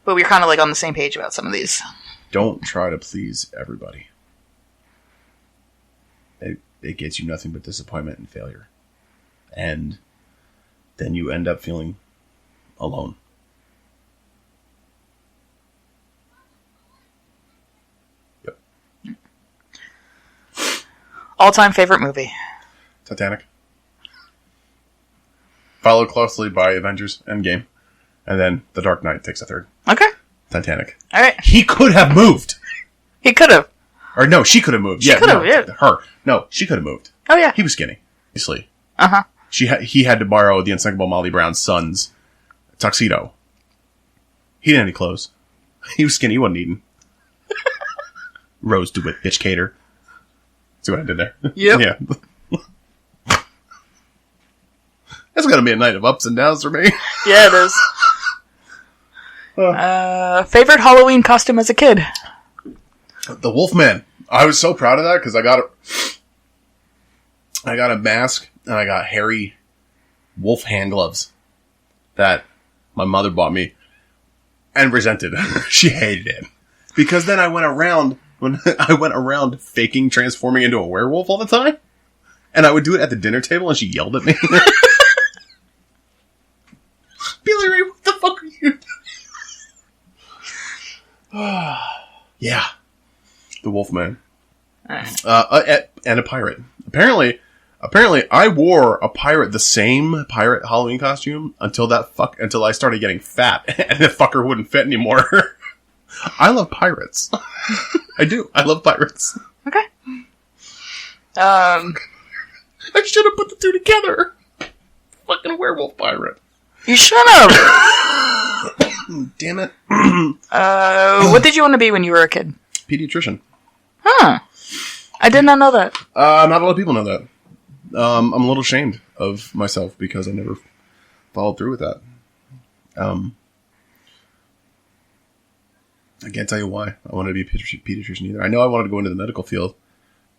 But we were kind of, like, on the same page about some of these. Don't try to please everybody. It gets you nothing but disappointment and failure. And then you end up feeling alone. Yep. All-time favorite movie? Titanic. Followed closely by Avengers Endgame. And then The Dark Knight takes a third. Okay. Titanic. All right. He could have moved. He could have. Or no, she could have moved. She could have, yeah. Her. No, she could have moved. Oh, yeah. He was skinny, obviously. Uh-huh. He had to borrow the unsinkable Molly Brown's son's tuxedo. He didn't have any clothes. He was skinny. He wasn't eating. Rose DeWitt, bitch cater. See what I did there? Yep. Yeah. That's going to be a night of ups and downs for me. Yeah, it is. Favorite Halloween costume as a kid? The Wolfman. I was so proud of that because I got a mask and I got hairy wolf hand gloves that my mother bought me and resented. She hated it because then I went around faking transforming into a werewolf all the time, and I would do it at the dinner table, and she yelled at me. Billy Ray, what the fuck are you doing? Yeah. The Wolfman. Right. And a pirate. Apparently, I wore the same pirate Halloween costume until I started getting fat, and the fucker wouldn't fit anymore. I love pirates. I do. I love pirates. Okay. I should have put the two together. Fucking werewolf pirate. You should have. Damn it. What did you want to be when you were a kid? Pediatrician. Huh. I did not know that. Not a lot of people know that. I'm a little ashamed of myself because I never followed through with that. I can't tell you why I wanted to be a pediatrician either. I know I wanted to go into the medical field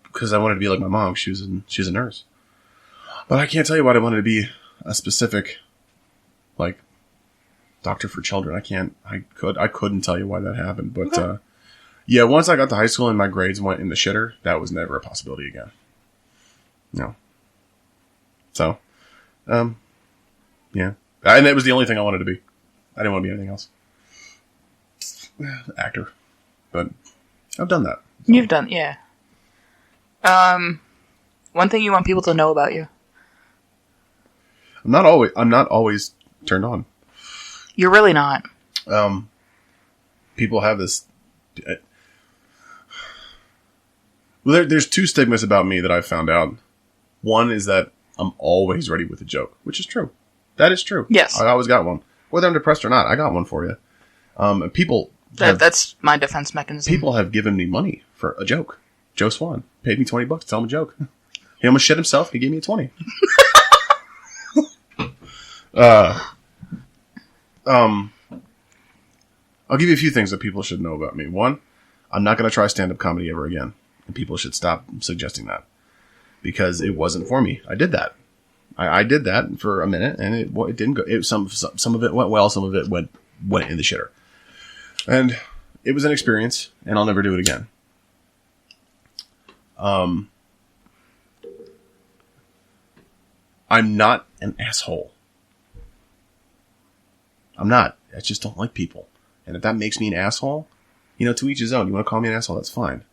because I wanted to be like my mom. She's a nurse. But I can't tell you why I wanted to be a specific, like, doctor for children. I couldn't tell you why that happened. But, okay. Yeah, once I got to high school and my grades went in the shitter, that was never a possibility again. No. So, yeah. And it was the only thing I wanted to be. I didn't want to be anything else. Actor. But I've done that. So. You've done, yeah. One thing you want people to know about you. I'm not always turned on. You're really not. People have this. Well, there's two stigmas about me that I've found out. One is that I'm always ready with a joke, which is true. That is true. Yes. I always got one. Whether I'm depressed or not, I got one for you. And people... That's my defense mechanism. People have given me money for a joke. Joe Swan paid me $20 to tell him a joke. He almost shit himself. He gave me a 20. I'll give you a few things that people should know about me. One, I'm not going to try stand-up comedy ever again. And people should stop suggesting that. Because it wasn't for me. I did that. I did that for a minute, and it didn't go. Some of it went well, some of it went in the shitter. And it was an experience, and I'll never do it again. I'm not an asshole. I'm not. I just don't like people. And if that makes me an asshole, to each his own. You want to call me an asshole, that's fine.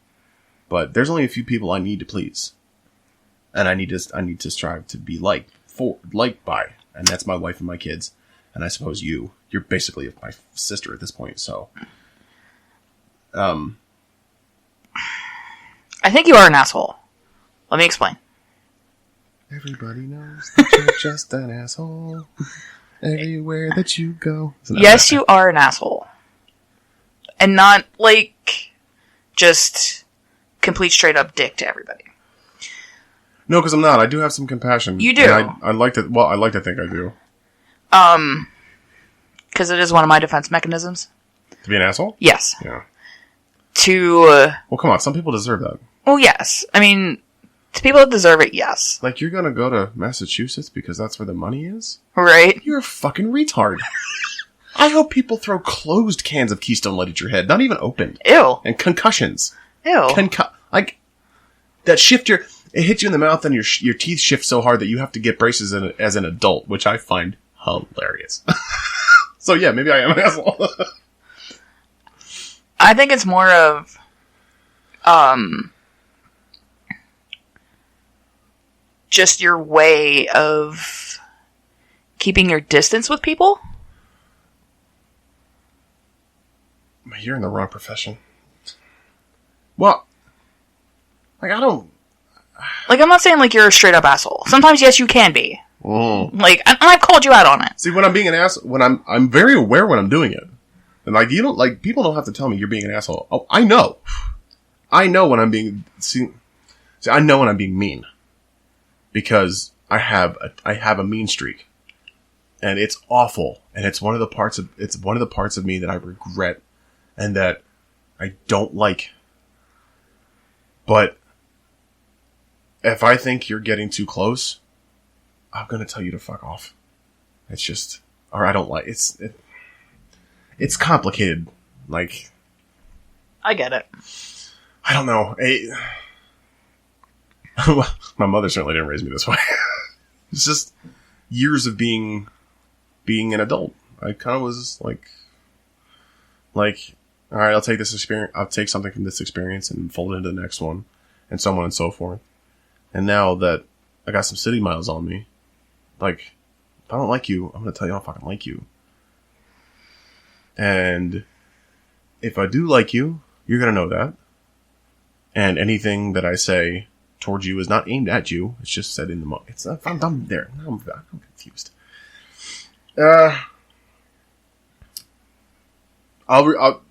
But there's only a few people I need to please. And I need to strive to be liked by. And that's my wife and my kids. And I suppose you're basically my sister at this point, so. I think you are an asshole. Let me explain. Everybody knows that you're just an asshole. Everywhere that you go. Yes, you are an asshole. And not, just complete straight up dick to everybody. No, because I'm not. I do have some compassion. You do? I like to think I do. Because it is one of my defense mechanisms. To be an asshole? Yes. Yeah. Well, come on. Some people deserve that. Well, yes. I mean, to people that deserve it, yes. Like, you're gonna go to Massachusetts because that's where the money is? Right. You're a fucking retard. I hope people throw closed cans of Keystone Light at your head, not even opened. Ew. And concussions. Ew. That shift it hits you in the mouth and your teeth shift so hard that you have to get braces as an adult, which I find hilarious. So yeah, maybe I am an asshole. I think it's more of, just your way of keeping your distance with people. You're in the wrong profession. Well, like, I don't... Like, I'm not saying, like, you're a straight-up asshole. Sometimes, yes, you can be. Like, and I've called you out on it. See, when I'm being an asshole, when I'm very aware when I'm doing it. And, like, you don't, like, people don't have to tell me you're being an asshole. Oh, I know. I know when I'm being, I know when I'm being mean. Because I have a mean streak. And it's awful. And it's one of the parts of me that I regret and that I don't like. But if I think you're getting too close, I'm going to tell you to fuck off. It's just, or I don't like, it's complicated. Like, I get it. I don't know. My mother certainly didn't raise me this way. It's just years of being an adult. I kind of was like, all right, I'll take this experience. I'll take something from this experience and fold it into the next one, and so on and so forth. And now that I got some city miles on me, like, if I don't like you, I'm gonna tell you I don't fucking like you. And if I do like you, you're gonna know that. And anything that I say towards you is not aimed at you. It's just said in the moment. It's I'm there. I'm confused. I'll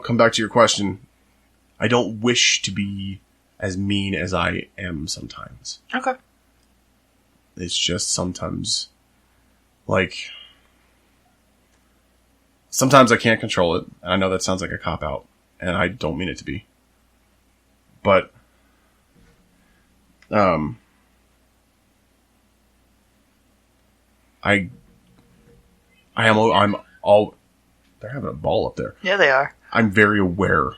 come back to your question. I don't wish to be as mean as I am sometimes. Okay. It's just sometimes, like, sometimes I can't control it. And I know that sounds like a cop-out, and I don't mean it to be. But, I'm all, they're having a ball up there. Yeah, they are. I'm very aware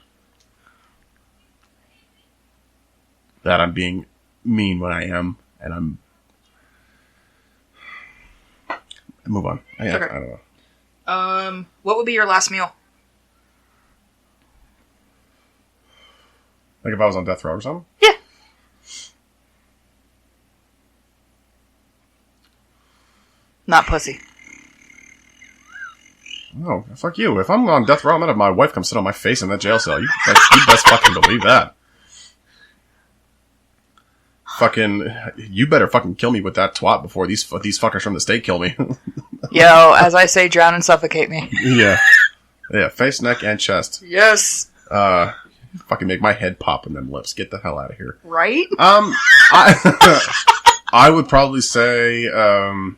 that I'm being mean when I am, and I'm... Move on. I don't know. What would be your last meal? Like if I was on death row or something? Yeah. Not pussy. No, fuck you. If I'm on death row, I'm gonna have my wife come sit on my face in that jail cell. You best fucking believe that. Fucking, you better fucking kill me with that twat before these fuckers from the state kill me. Yo, as I say, drown and suffocate me. Yeah. Yeah, face, neck, and chest. Yes. Fucking make my head pop in them lips. Get the hell out of here. Right? I would probably say, a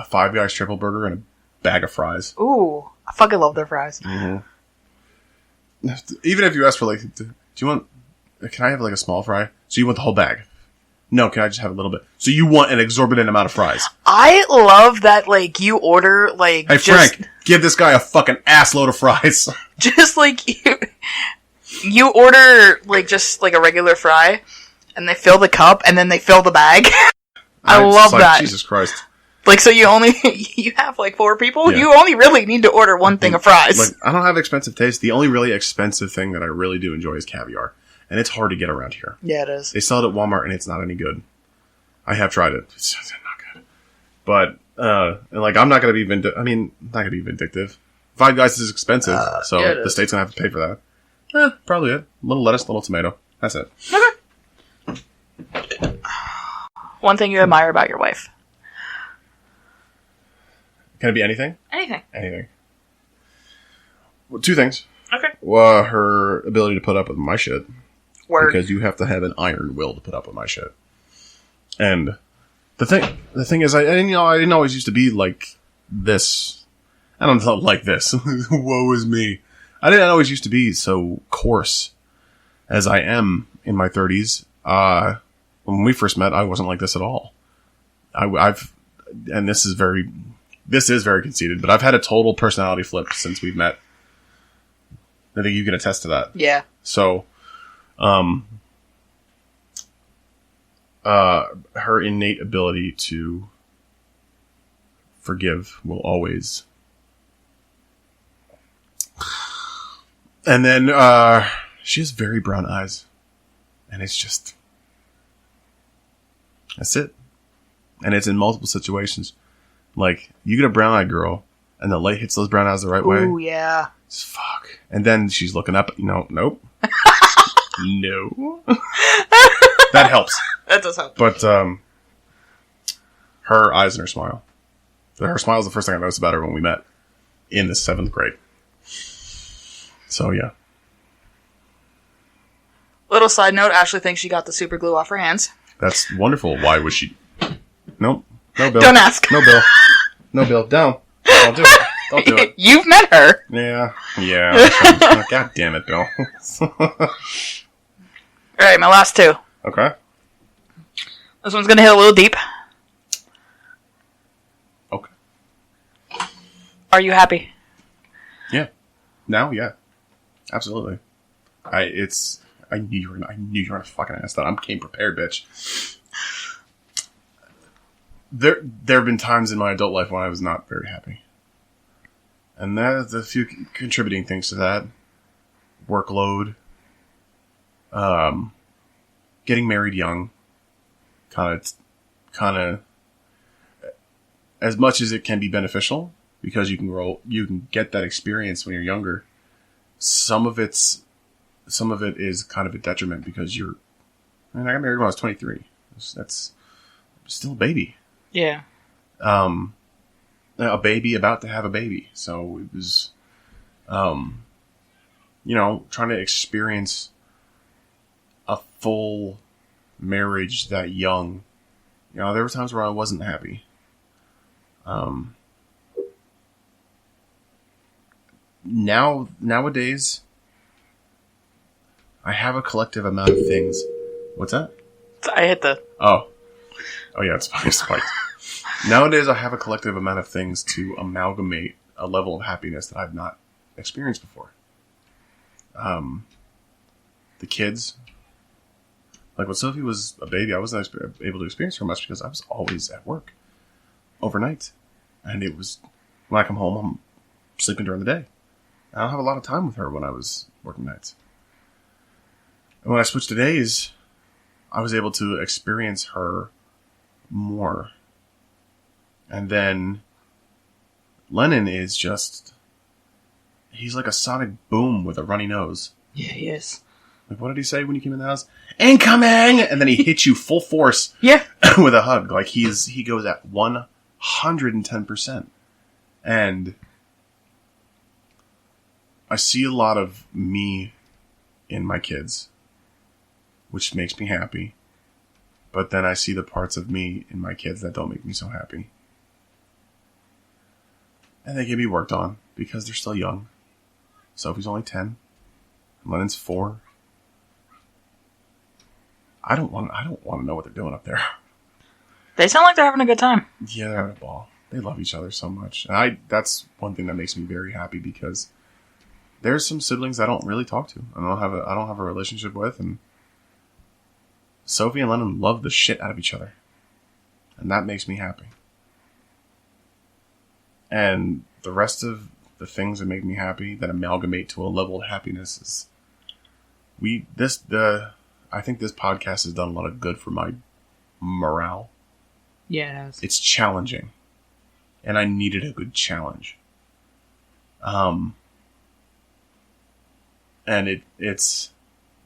Five Guys triple burger and a bag of fries. Ooh, I fucking love their fries. Mm-hmm. Even if you ask for, like, do you want, can I have, like, a small fry? So you want the whole bag? No, can I just have a little bit? So you want an exorbitant amount of fries? I love that, like, you order, like... Hey, Frank, give this guy a fucking ass load of fries. Just, like, you order, like, just, like, a regular fry, and they fill the cup, and then they fill the bag. I love that. Jesus Christ. Like, so you have, like, 4 people? Yeah. You only really need to order one thing of fries. Like, I don't have expensive taste. The only really expensive thing that I really do enjoy is caviar. And it's hard to get around here. Yeah, it is. They sell it at Walmart, and it's not any good. I have tried it. It's not good. But, and like, I'm not going to be not going to be vindictive. Five Guys is expensive, so yeah, the state's going to have to pay for that. Probably it. A little lettuce, a little tomato. That's it. Okay. One thing you admire about your wife. Can it be anything? Anything. Well, 2 things. Okay. Her ability to put up with my shit. Word. Because you have to have an iron will to put up with my shit. And the thing is, I didn't always used to be like this. I don't know, like this. Woe is me. I didn't always used to be so coarse as I am in my 30s. When we first met, I wasn't like this at all. And this is very conceited, but I've had a total personality flip since we've met. I think you can attest to that. Yeah. So, her innate ability to forgive will always. And then, she has very brown eyes. And it's just. That's it. And it's in multiple situations. Like, you get a brown eyed girl, and the light hits those brown eyes the right way. Ooh, yeah. Fuck. And then she's looking up. Nope. No. That helps. That does help. But her eyes and her smile. Her smile is the first thing I noticed about her when we met in the 7th grade. So, yeah. Little side note, Ashley thinks she got the super glue off her hands. That's wonderful. Why was she... Nope. No, Bill. Don't ask. No, Bill. No, Bill. Down. Don't do it. Don't do it. You've met her. Yeah. God damn it, Bill. Alright, my last two. Okay. This one's gonna hit a little deep. Okay. Are you happy? Yeah. Now, yeah. Absolutely. I knew you were gonna fucking ask that. I came prepared, bitch. There have been times in my adult life when I was not very happy. And there's a few contributing things to that. Workload. Getting married young. Kind of, as much as it can be beneficial, because you can get that experience when you're younger. Some of it is kind of a detriment because I got married when I was 23. That's still a baby. Yeah. A baby about to have a baby. So it was, trying to experience a full marriage that young. There were times where I wasn't happy. Nowadays, I have a collective amount of things. What's that? I hit the... Oh yeah, it's spiked. Nowadays, I have a collective amount of things to amalgamate a level of happiness that I've not experienced before. The kids. Like when Sophie was a baby, I wasn't able to experience her much because I was always at work overnight. And it was, when I come home, I'm sleeping during the day. I don't have a lot of time with her when I was working nights. And when I switched to days, I was able to experience her more. And then Lennon is just, he's like a sonic boom with a runny nose. Yeah, he is. Like, what did he say when you came in the house? Incoming! And then he hits you full force. Yeah. With a hug. Like, he goes at 110%. And I see a lot of me in my kids, which makes me happy. But then I see the parts of me in my kids that don't make me so happy. And they can be worked on because they're still young. Sophie's only 10. Lennon's 4. I don't want to know what they're doing up there. They sound like they're having a good time. Yeah, they're having a ball. They love each other so much. And that's one thing that makes me very happy because there's some siblings I don't really talk to. I don't have a relationship with, and Sophie and Lennon love the shit out of each other. And that makes me happy. And the rest of the things that make me happy, that amalgamate to a level of happiness, is I think this podcast has done a lot of good for my morale. Yeah, it has. It's challenging. And I needed a good challenge. And it's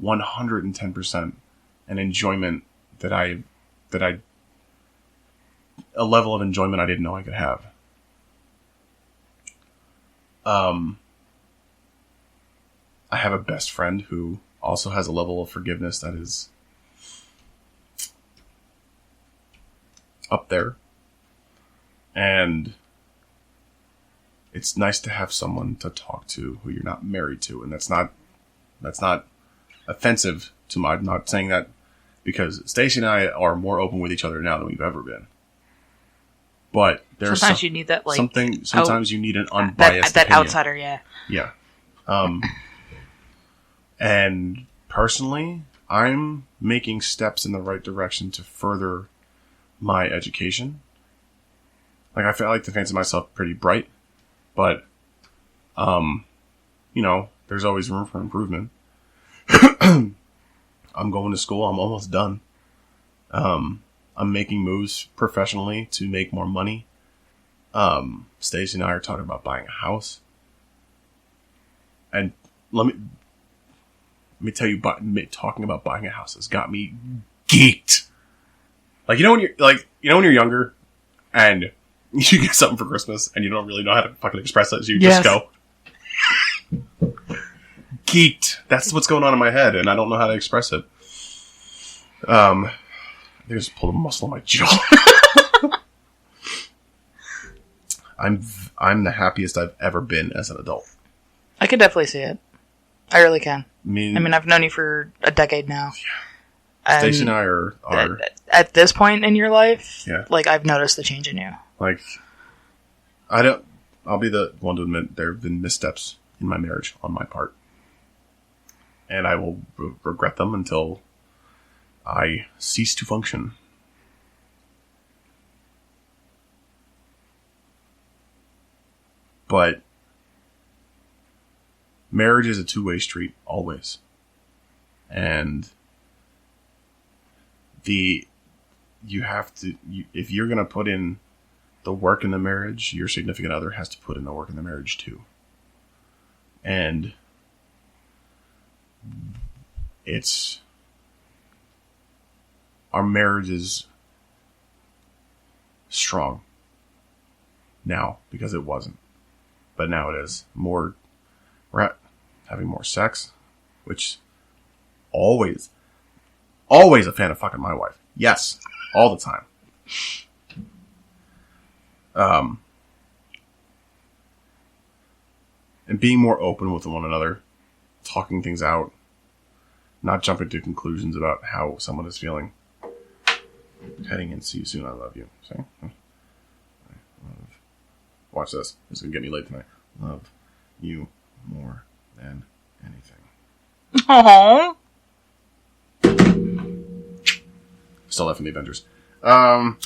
110% an enjoyment a level of enjoyment I didn't know I could have. I have a best friend who also has a level of forgiveness that is up there. And it's nice to have someone to talk to who you're not married to. And that's not offensive to I'm not saying that because Stacey and I are more open with each other now than we've ever been. But there's sometimes you need that, like, sometimes you need an unbiased that opinion. outsider, yeah. Yeah. And personally, I'm making steps in the right direction to further my education. Like, I like to fancy myself pretty bright, but, there's always room for improvement. I'm going to school. I'm almost done. I'm making moves professionally to make more money. Stacey and I are talking about buying a house. And let me tell you, talking about buying a house has got me geeked. Like, when you're younger and you get something for Christmas and you don't really know how to fucking express it, so you just go geeked. That's what's going on in my head, and I don't know how to express it. I just pulled a muscle in my jaw. I'm the happiest I've ever been as an adult. I could definitely see it. I really can. I mean, I've known you for a decade now. Yeah. Stacey and I are at this point in your life. Yeah. Like, I've noticed the change in you. Like, I'll be the one to admit there have been missteps in my marriage on my part. And I will regret them until I cease to function. But marriage is a two-way street, always. And if you're going to put in the work in the marriage, your significant other has to put in the work in the marriage too. And our marriage is strong now because it wasn't. But now it is. We're having more sex, which always a fan of fucking my wife. Yes, all the time. And being more open with one another, talking things out, not jumping to conclusions about how someone is feeling. Heading in, see you soon, I love you. See? Watch this. This is going to get me late tonight. Love you more than anything. Aww. Still left in the Avengers. When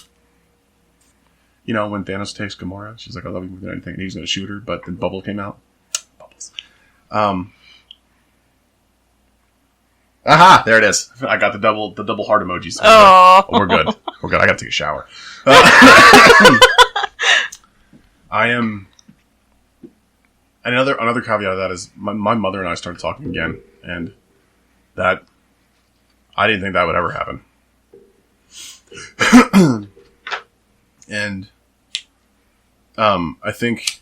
Thanos takes Gamora, she's like, I love you more than anything. And he's going to shoot her, but then Bubble came out. Bubbles. Aha! There it is. I got the double heart emojis. Oh. We're good. We're good. I got to take a shower. I am... Another caveat of that is my mother and I started talking again, and that I didn't think that would ever happen. And I think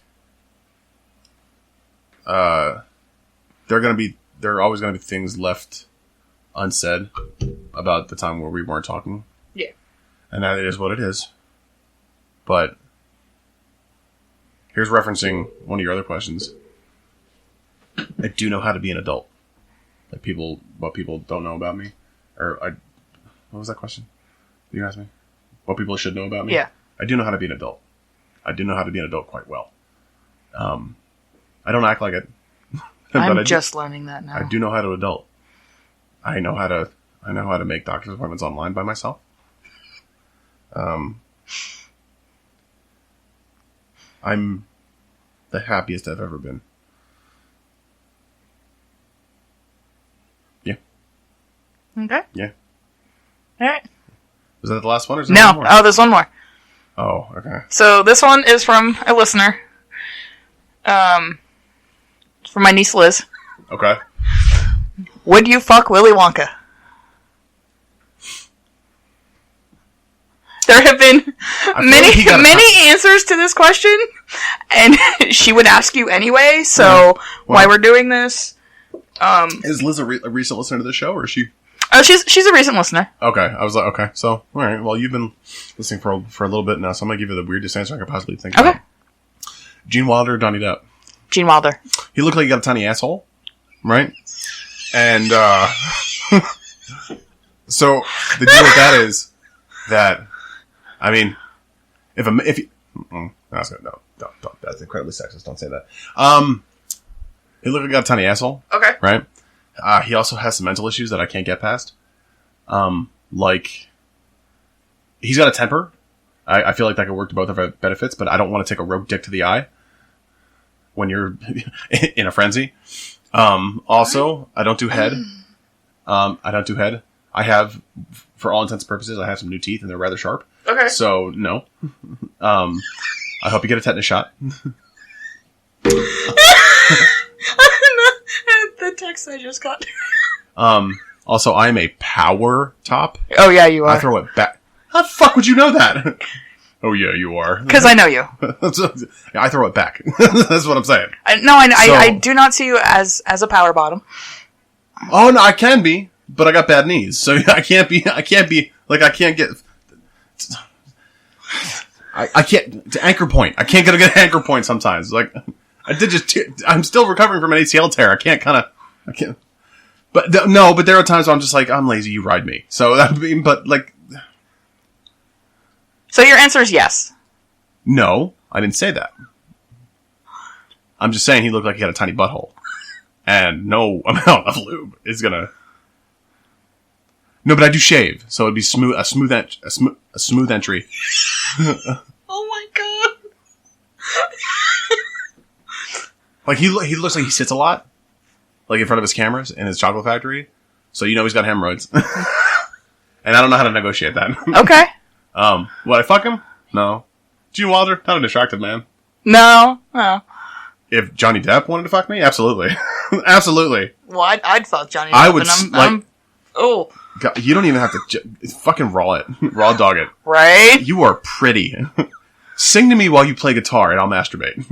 there are always going to be things left unsaid about the time where we weren't talking. Yeah. And that is what it is. But here's referencing one of your other questions. I do know how to be an adult. What people don't know about me. What was that question? You asked me? What people should know about me? Yeah. I do know how to be an adult. I do know how to be an adult quite well. I don't act like it. I'm just learning that now. I do know how to adult. I know how to make doctor's appointments online by myself. I'm the happiest I've ever been. Yeah. Okay. Yeah. All right. Was that the last one or is there one more? Oh, there's one more. Oh, okay. So this one is from a listener. From my niece Liz. Okay. Would you fuck Willy Wonka? There have been many answers to this question, and she would ask you anyway, so why we're doing this. Is Liz a recent listener to the show, or is she... Oh, she's a recent listener. Okay, I was like, okay, so, alright, well, you've been listening for a little bit now, so I'm gonna give you the weirdest answer I could possibly think of. Okay. Gene Wilder or Johnny Depp? Gene Wilder. He looked like he got a tiny asshole, right? And, so, the deal with that is that, I mean, that's incredibly sexist, don't say that. He looked like he got a tiny asshole. Okay. Right? He also has some mental issues that I can't get past. Like, he's got a temper. I feel like that could work to both of our benefits, but I don't want to take a rogue dick to the eye when you're in a frenzy. Also, I don't do head. I have, for all intents and purposes, I have some new teeth and they're rather sharp. Okay. So, no. I hope you get a tetanus shot. text I just got. Also, I'm a power top. Oh, yeah, you are. I throw it back. How the fuck would you know that? Oh, yeah, you are. Because I know you. I throw it back. That's what I'm saying. I do not see you as a power bottom. Oh, no, I can be, but I got bad knees, so I can't get, I can't, to anchor point. I can't get a good anchor point sometimes. Like, I'm still recovering from an ACL tear. I can't. But there are times where I'm just like, I'm lazy, you ride me. So, So your answer is yes. No, I didn't say that. I'm just saying he looked like he had a tiny butthole. And no amount of lube is gonna... No, but I do shave, so it'd be a smooth entry. Oh my god. Like, he looks like he sits a lot. Like, in front of his cameras in his chocolate factory. So you know he's got hemorrhoids. And I don't know how to negotiate that. Okay. Would I fuck him? No. Gene Wilder? Not an attractive man. No. If Johnny Depp wanted to fuck me? Absolutely. Absolutely. Well, I'd fuck Johnny Depp. I would, oh. God, you don't even have to fucking raw dog it. Right? You are pretty. Sing to me while you play guitar and I'll masturbate.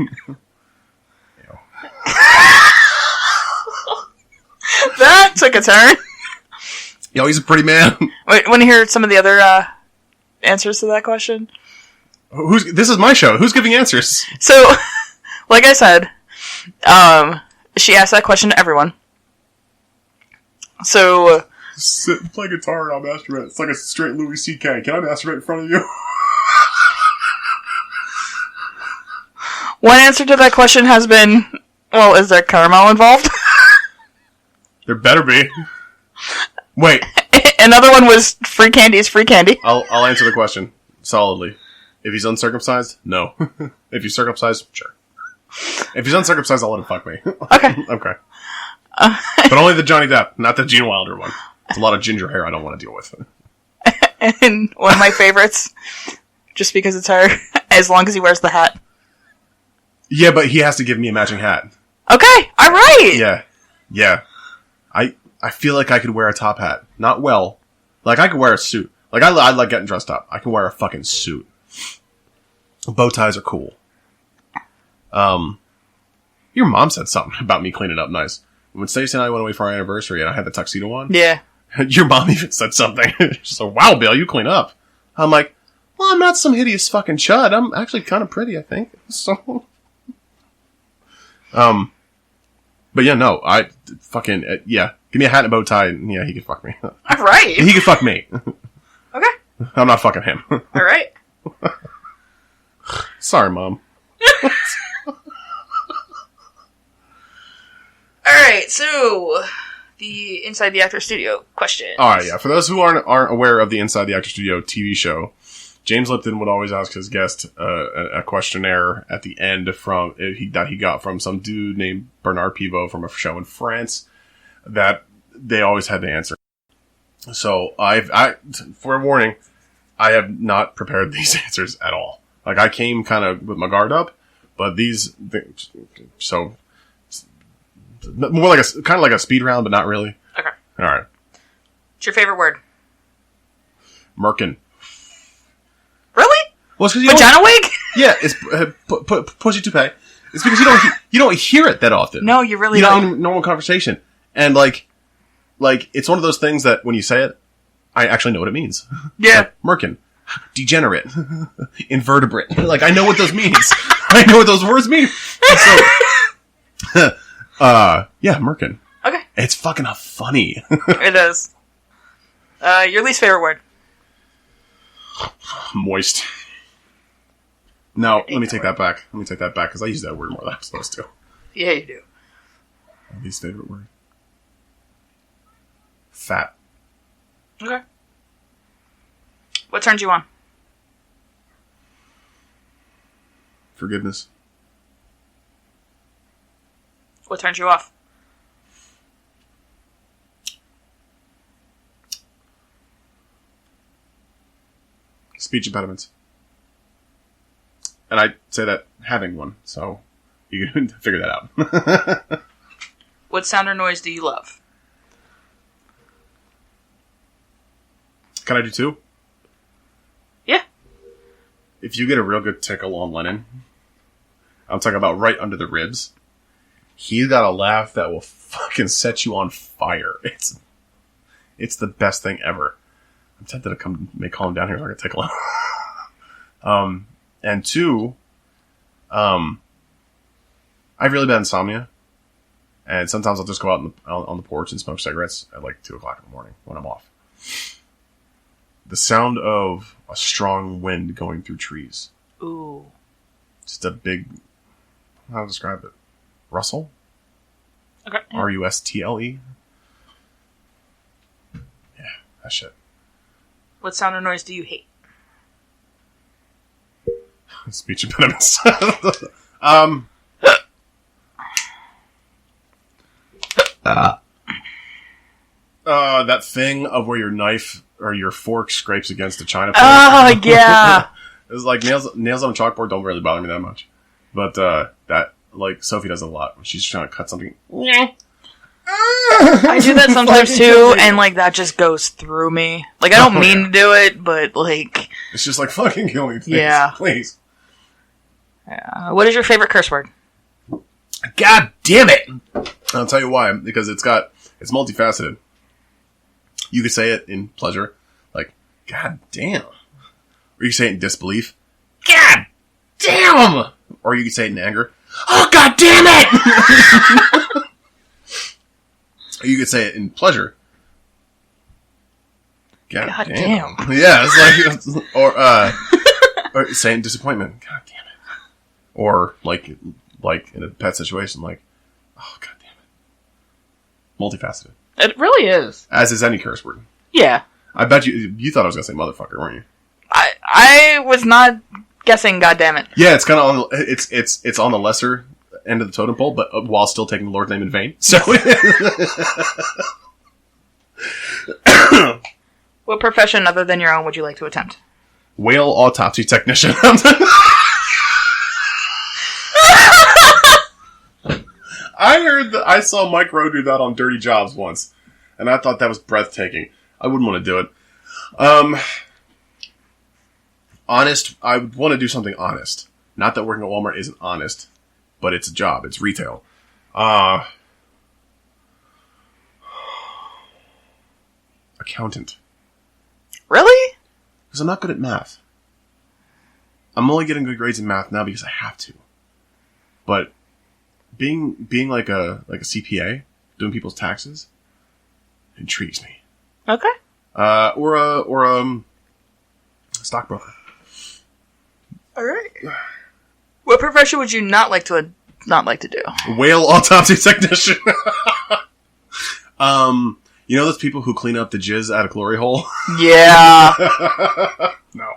That took a turn. Yo, he's a pretty man. Wait, want to hear some of the other answers to that question? This is my show. Who's giving answers? So, like I said, she asked that question to everyone. So... Sit and play guitar and I'll masturbate. It's like a straight Louis C.K. Can I masturbate in front of you? One answer to that question has been, well, is there caramel involved? There better be. Wait. Another one was free candy is free candy. I'll answer the question solidly. If he's uncircumcised, no. If he's circumcised, sure. If he's uncircumcised, I'll let him fuck me. Okay. Okay. But only the Johnny Depp, not the Gene Wilder one. It's a lot of ginger hair I don't want to deal with. And one of my favorites, just because it's her, as long as he wears the hat. Yeah, but he has to give me a matching hat. Okay, alright! Yeah. I feel like I could wear a top hat. Not well. Like, I could wear a suit. Like, I like getting dressed up. I can wear a fucking suit. Bow ties are cool. Your mom said something about me cleaning up nice. When Stacey and I went away for our anniversary and I had the tuxedo on. Yeah. Your mom even said something. She's like, wow, Bill, you clean up. I'm like, well, I'm not some hideous fucking chud. I'm actually kind of pretty, I think. So, but yeah, no, I fucking, yeah. Give me a hat and a bow tie and yeah, he can fuck me. Alright. He can fuck me. Okay. I'm not fucking him. Alright. Sorry, Mom. Alright, so the Inside the Actor Studio question. Alright, yeah. For those who aren't aware of the Inside the Actor Studio TV show, James Lipton would always ask his guest a questionnaire at the end that he got from some dude named Bernard Pivot from a show in France that they always had to answer. So for a warning, I have not prepared these answers at all. Like, I came kind of with my guard up, but so more like kind of like a speed round, but not really. Okay. All right. What's your favorite word? Merkin. Really? Well, it's because vagina wig? Yeah, it's pussy toupee. It's because you don't hear it that often. No, you really don't. don't. In normal conversation, and like it's one of those things that when you say it, I actually know what it means. Yeah. Like, Merkin, degenerate, invertebrate. Like, I know what those means. I know what those words mean. So, yeah, Merkin. Okay. It's fucking funny. It is. Your least favorite word? Moist. No, let me take that back. Because I use that word more than I'm supposed to. Yeah, you do. My least favorite word. Fat. Okay. What turns you on? Forgiveness. What turns you off? Speech impediments. And I say that having one, so you can figure that out. What sound or noise do you love? Can I do 2? Yeah. If you get a real good tickle on Lennon, I'm talking about right under the ribs, he's got a laugh that will fucking set you on fire. It's the best thing ever. I'm tempted to call him down here so I can tickle him. And 2, I have really bad insomnia. And sometimes I'll just go out on the porch and smoke cigarettes at like 2 o'clock in the morning when I'm off. The sound of a strong wind going through trees. Ooh. Just a big, how to describe it? Rustle? Okay. Rustle? Yeah, that shit. What sound or noise do you hate? Speech impediments. That thing of where your knife or your fork scrapes against the china plate. Oh, yeah. It's like nails on a chalkboard don't really bother me that much. But that, like, Sophie does it a lot when she's trying to cut something. I do that sometimes too, and like that just goes through me. Like I don't mean to do it, but like it's just like fucking kill me, please. Yeah. Please. Yeah. What is your favorite curse word? God damn it! I'll tell you why. Because it's multifaceted. You could say it in pleasure, like God damn, or you say it in disbelief, God damn, or you could say it in anger, oh God damn it. Or you could say it in pleasure. God damn. Yeah, it's like, or say it in disappointment. God damn it. Or like in a pet situation, like, oh God damn it. Multifaceted. It really is. As is any curse word. Yeah. I bet you thought I was gonna say motherfucker, weren't you? I was not guessing. God damn it. Yeah, it's kind of it's on the lesser end of the totem pole, but while still taking the Lord's name in vain. So, what profession other than your own would you like to attempt? Whale autopsy technician. I saw Mike Rowe do that on Dirty Jobs once, and I thought that was breathtaking. I wouldn't want to do it. Honest, I would want to do something honest. Not that working at Walmart isn't honest, but it's a job. It's retail. Accountant. Really? Because I'm not good at math. I'm only getting good grades in math now because I have to. But being like a CPA, doing people's taxes, intrigues me. Okay. Or a stockbroker. All right. What profession would you not like to do? Whale autopsy technician. You know those people who clean up the jizz at a glory hole? Yeah. No.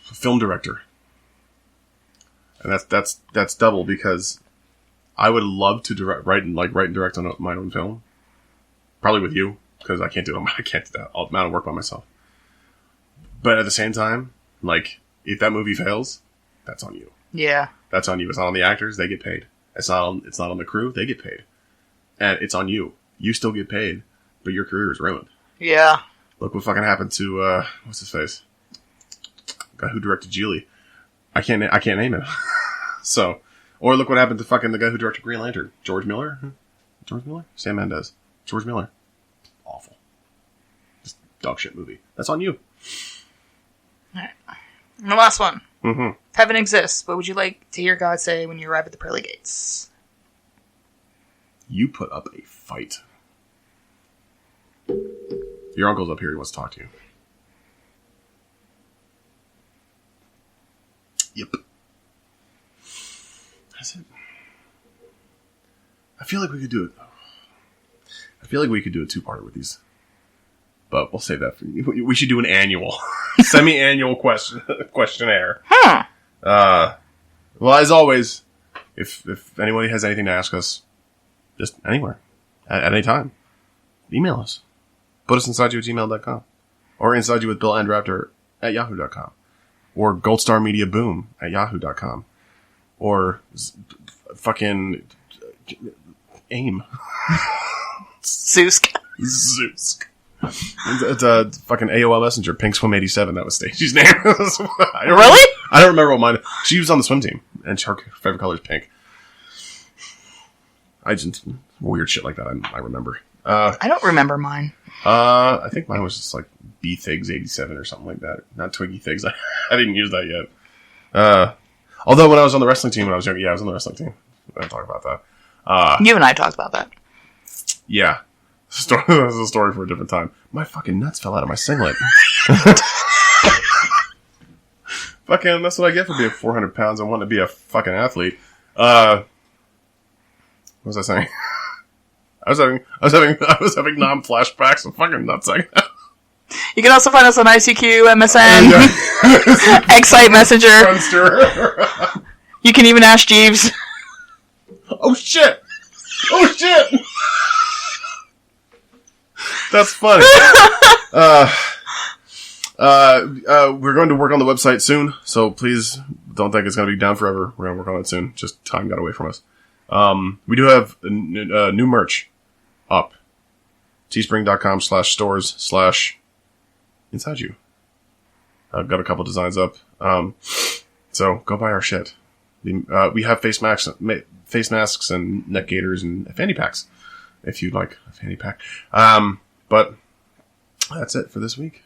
Film director. And that's double because I would love to write and direct on my own film. Probably with you, because I can't do it. I can't do that amount of work by myself. But at the same time, like, if that movie fails, that's on you. Yeah. That's on you. It's not on the actors. They get paid. It's not on the crew. They get paid. And it's on you. You still get paid, but your career is ruined. Yeah. Look what fucking happened to, what's his face? Guy who directed Geely. I can't name it. So, or look what happened to fucking the guy who directed Green Lantern. George Miller? George Miller? Sam Mendes. George Miller. Awful. Just dog shit movie. That's on you. Alright. And the last one. Mm-hmm. If heaven exists, what would you like to hear God say when you arrive at the pearly gates? You put up a fight. Your uncle's up here. He wants to talk to you. Yep. That's it. I feel like we could do it. I feel like we could do a two-parter with these. But we'll save that for you. We should do an annual, semi-annual questionnaire. Huh. Well, as always, if anybody has anything to ask us, just anywhere, at any time, email us. Put us inside you at gmail.com. Or inside you with Bill and Raptor at yahoo.com. Or Goldstar Media Boom at yahoo.com. Or fucking AIM. Zeusk. Zeus. It's a fucking AOL Messenger. Pink Swim 87. That was Stacey's name. Really? I don't remember what mine. She was on the swim team, and her favorite color is pink. I just weird shit like that. I remember. I don't remember mine. I think mine was just like B Thigs 87 or something like that. Not Twiggy Thigs. I didn't use that yet. Although when I was on the wrestling team when I was young, I was on the wrestling team. We don't talk about that. You and I talked about that. Yeah. This is a story for a different time. My fucking nuts fell out of my singlet. Fucking, that's what I get for being 400 pounds and wanting to be a fucking athlete. What was I saying? I was having non-flashbacks of fucking nutsack. You can also find us on ICQ, MSN, Excite Messenger. Friendster. You can even ask Jeeves. Oh shit! Oh shit! That's funny. We're going to work on the website soon, so please don't think it's going to be down forever. We're going to work on it soon. Just time got away from us. We do have new merch up. teespring.com/stores/inside you. I've got a couple designs up. So go buy our shit. We have face masks and neck gaiters and fanny packs, if you'd like a fanny pack. But that's it for this week.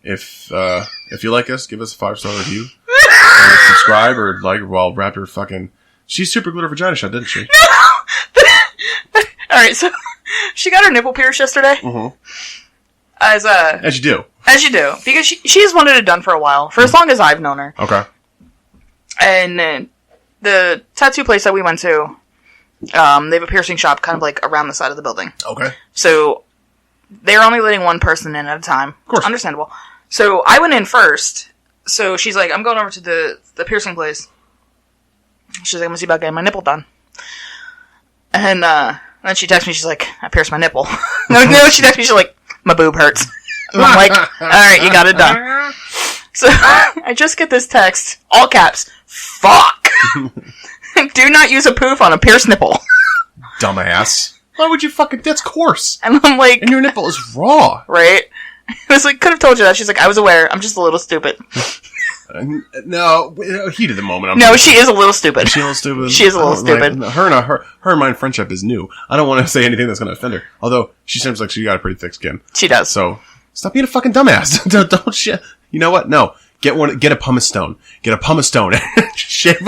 If you like us, give us a 5-star review. Subscribe or like while Raptor fucking... She super glued her vagina shut, didn't she? Alright, so she got her nipple pierced yesterday. Mm-hmm. As you do. As you do. Because she's wanted it done for a while. For as long as I've known her. Okay. And the tattoo place that we went to, they have a piercing shop kind of like around the side of the building. Okay. So they're only letting one person in at a time. Of course. Understandable. So I went in first. So she's like, I'm going over to the piercing place. She's like, I'm going to see about getting my nipple done. And then she texts me, she's like, I pierced my nipple. No, she texts me, she's like, my boob hurts. And I'm like, alright, you got it done. So I just get this text, all caps, fuck. Do not use a poof on a pierced nipple. Dumbass. Why would you fucking... That's coarse. And I'm like... And your nipple is raw. Right? I was like, could have told you that. She's like, I was aware. I'm just a little stupid. No, heat of the moment. She is a little stupid. She a little stupid. She is a little stupid. Like, her and my friendship is new. I don't want to say anything that's going to offend her. Although, she seems like she got a pretty thick skin. She does. So, stop being a fucking dumbass. Don't shit. You know what? No. Get a pumice stone. Get a pumice stone. Shave.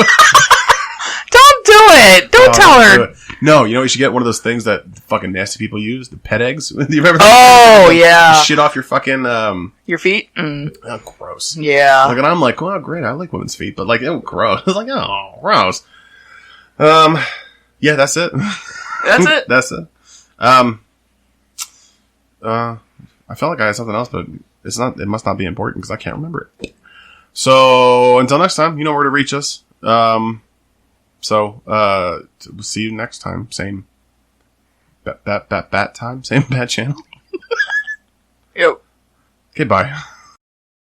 Don't do it. Don't tell her. No, you know, you should get one of those things that fucking nasty people use, the pet eggs. Do you remember? Oh, yeah. Shit off your fucking, your feet? Mm. Oh, gross. Yeah. Like, and I'm like, oh, great, I like women's feet, but like, oh, gross. I was like, oh, gross. Yeah, that's it. That's it? That's it. I felt like I had something else, but it must not be important because I can't remember it. So, until next time, you know where to reach us. So, we'll see you next time. Same bat time. Same bat channel. Yep. Okay, bye.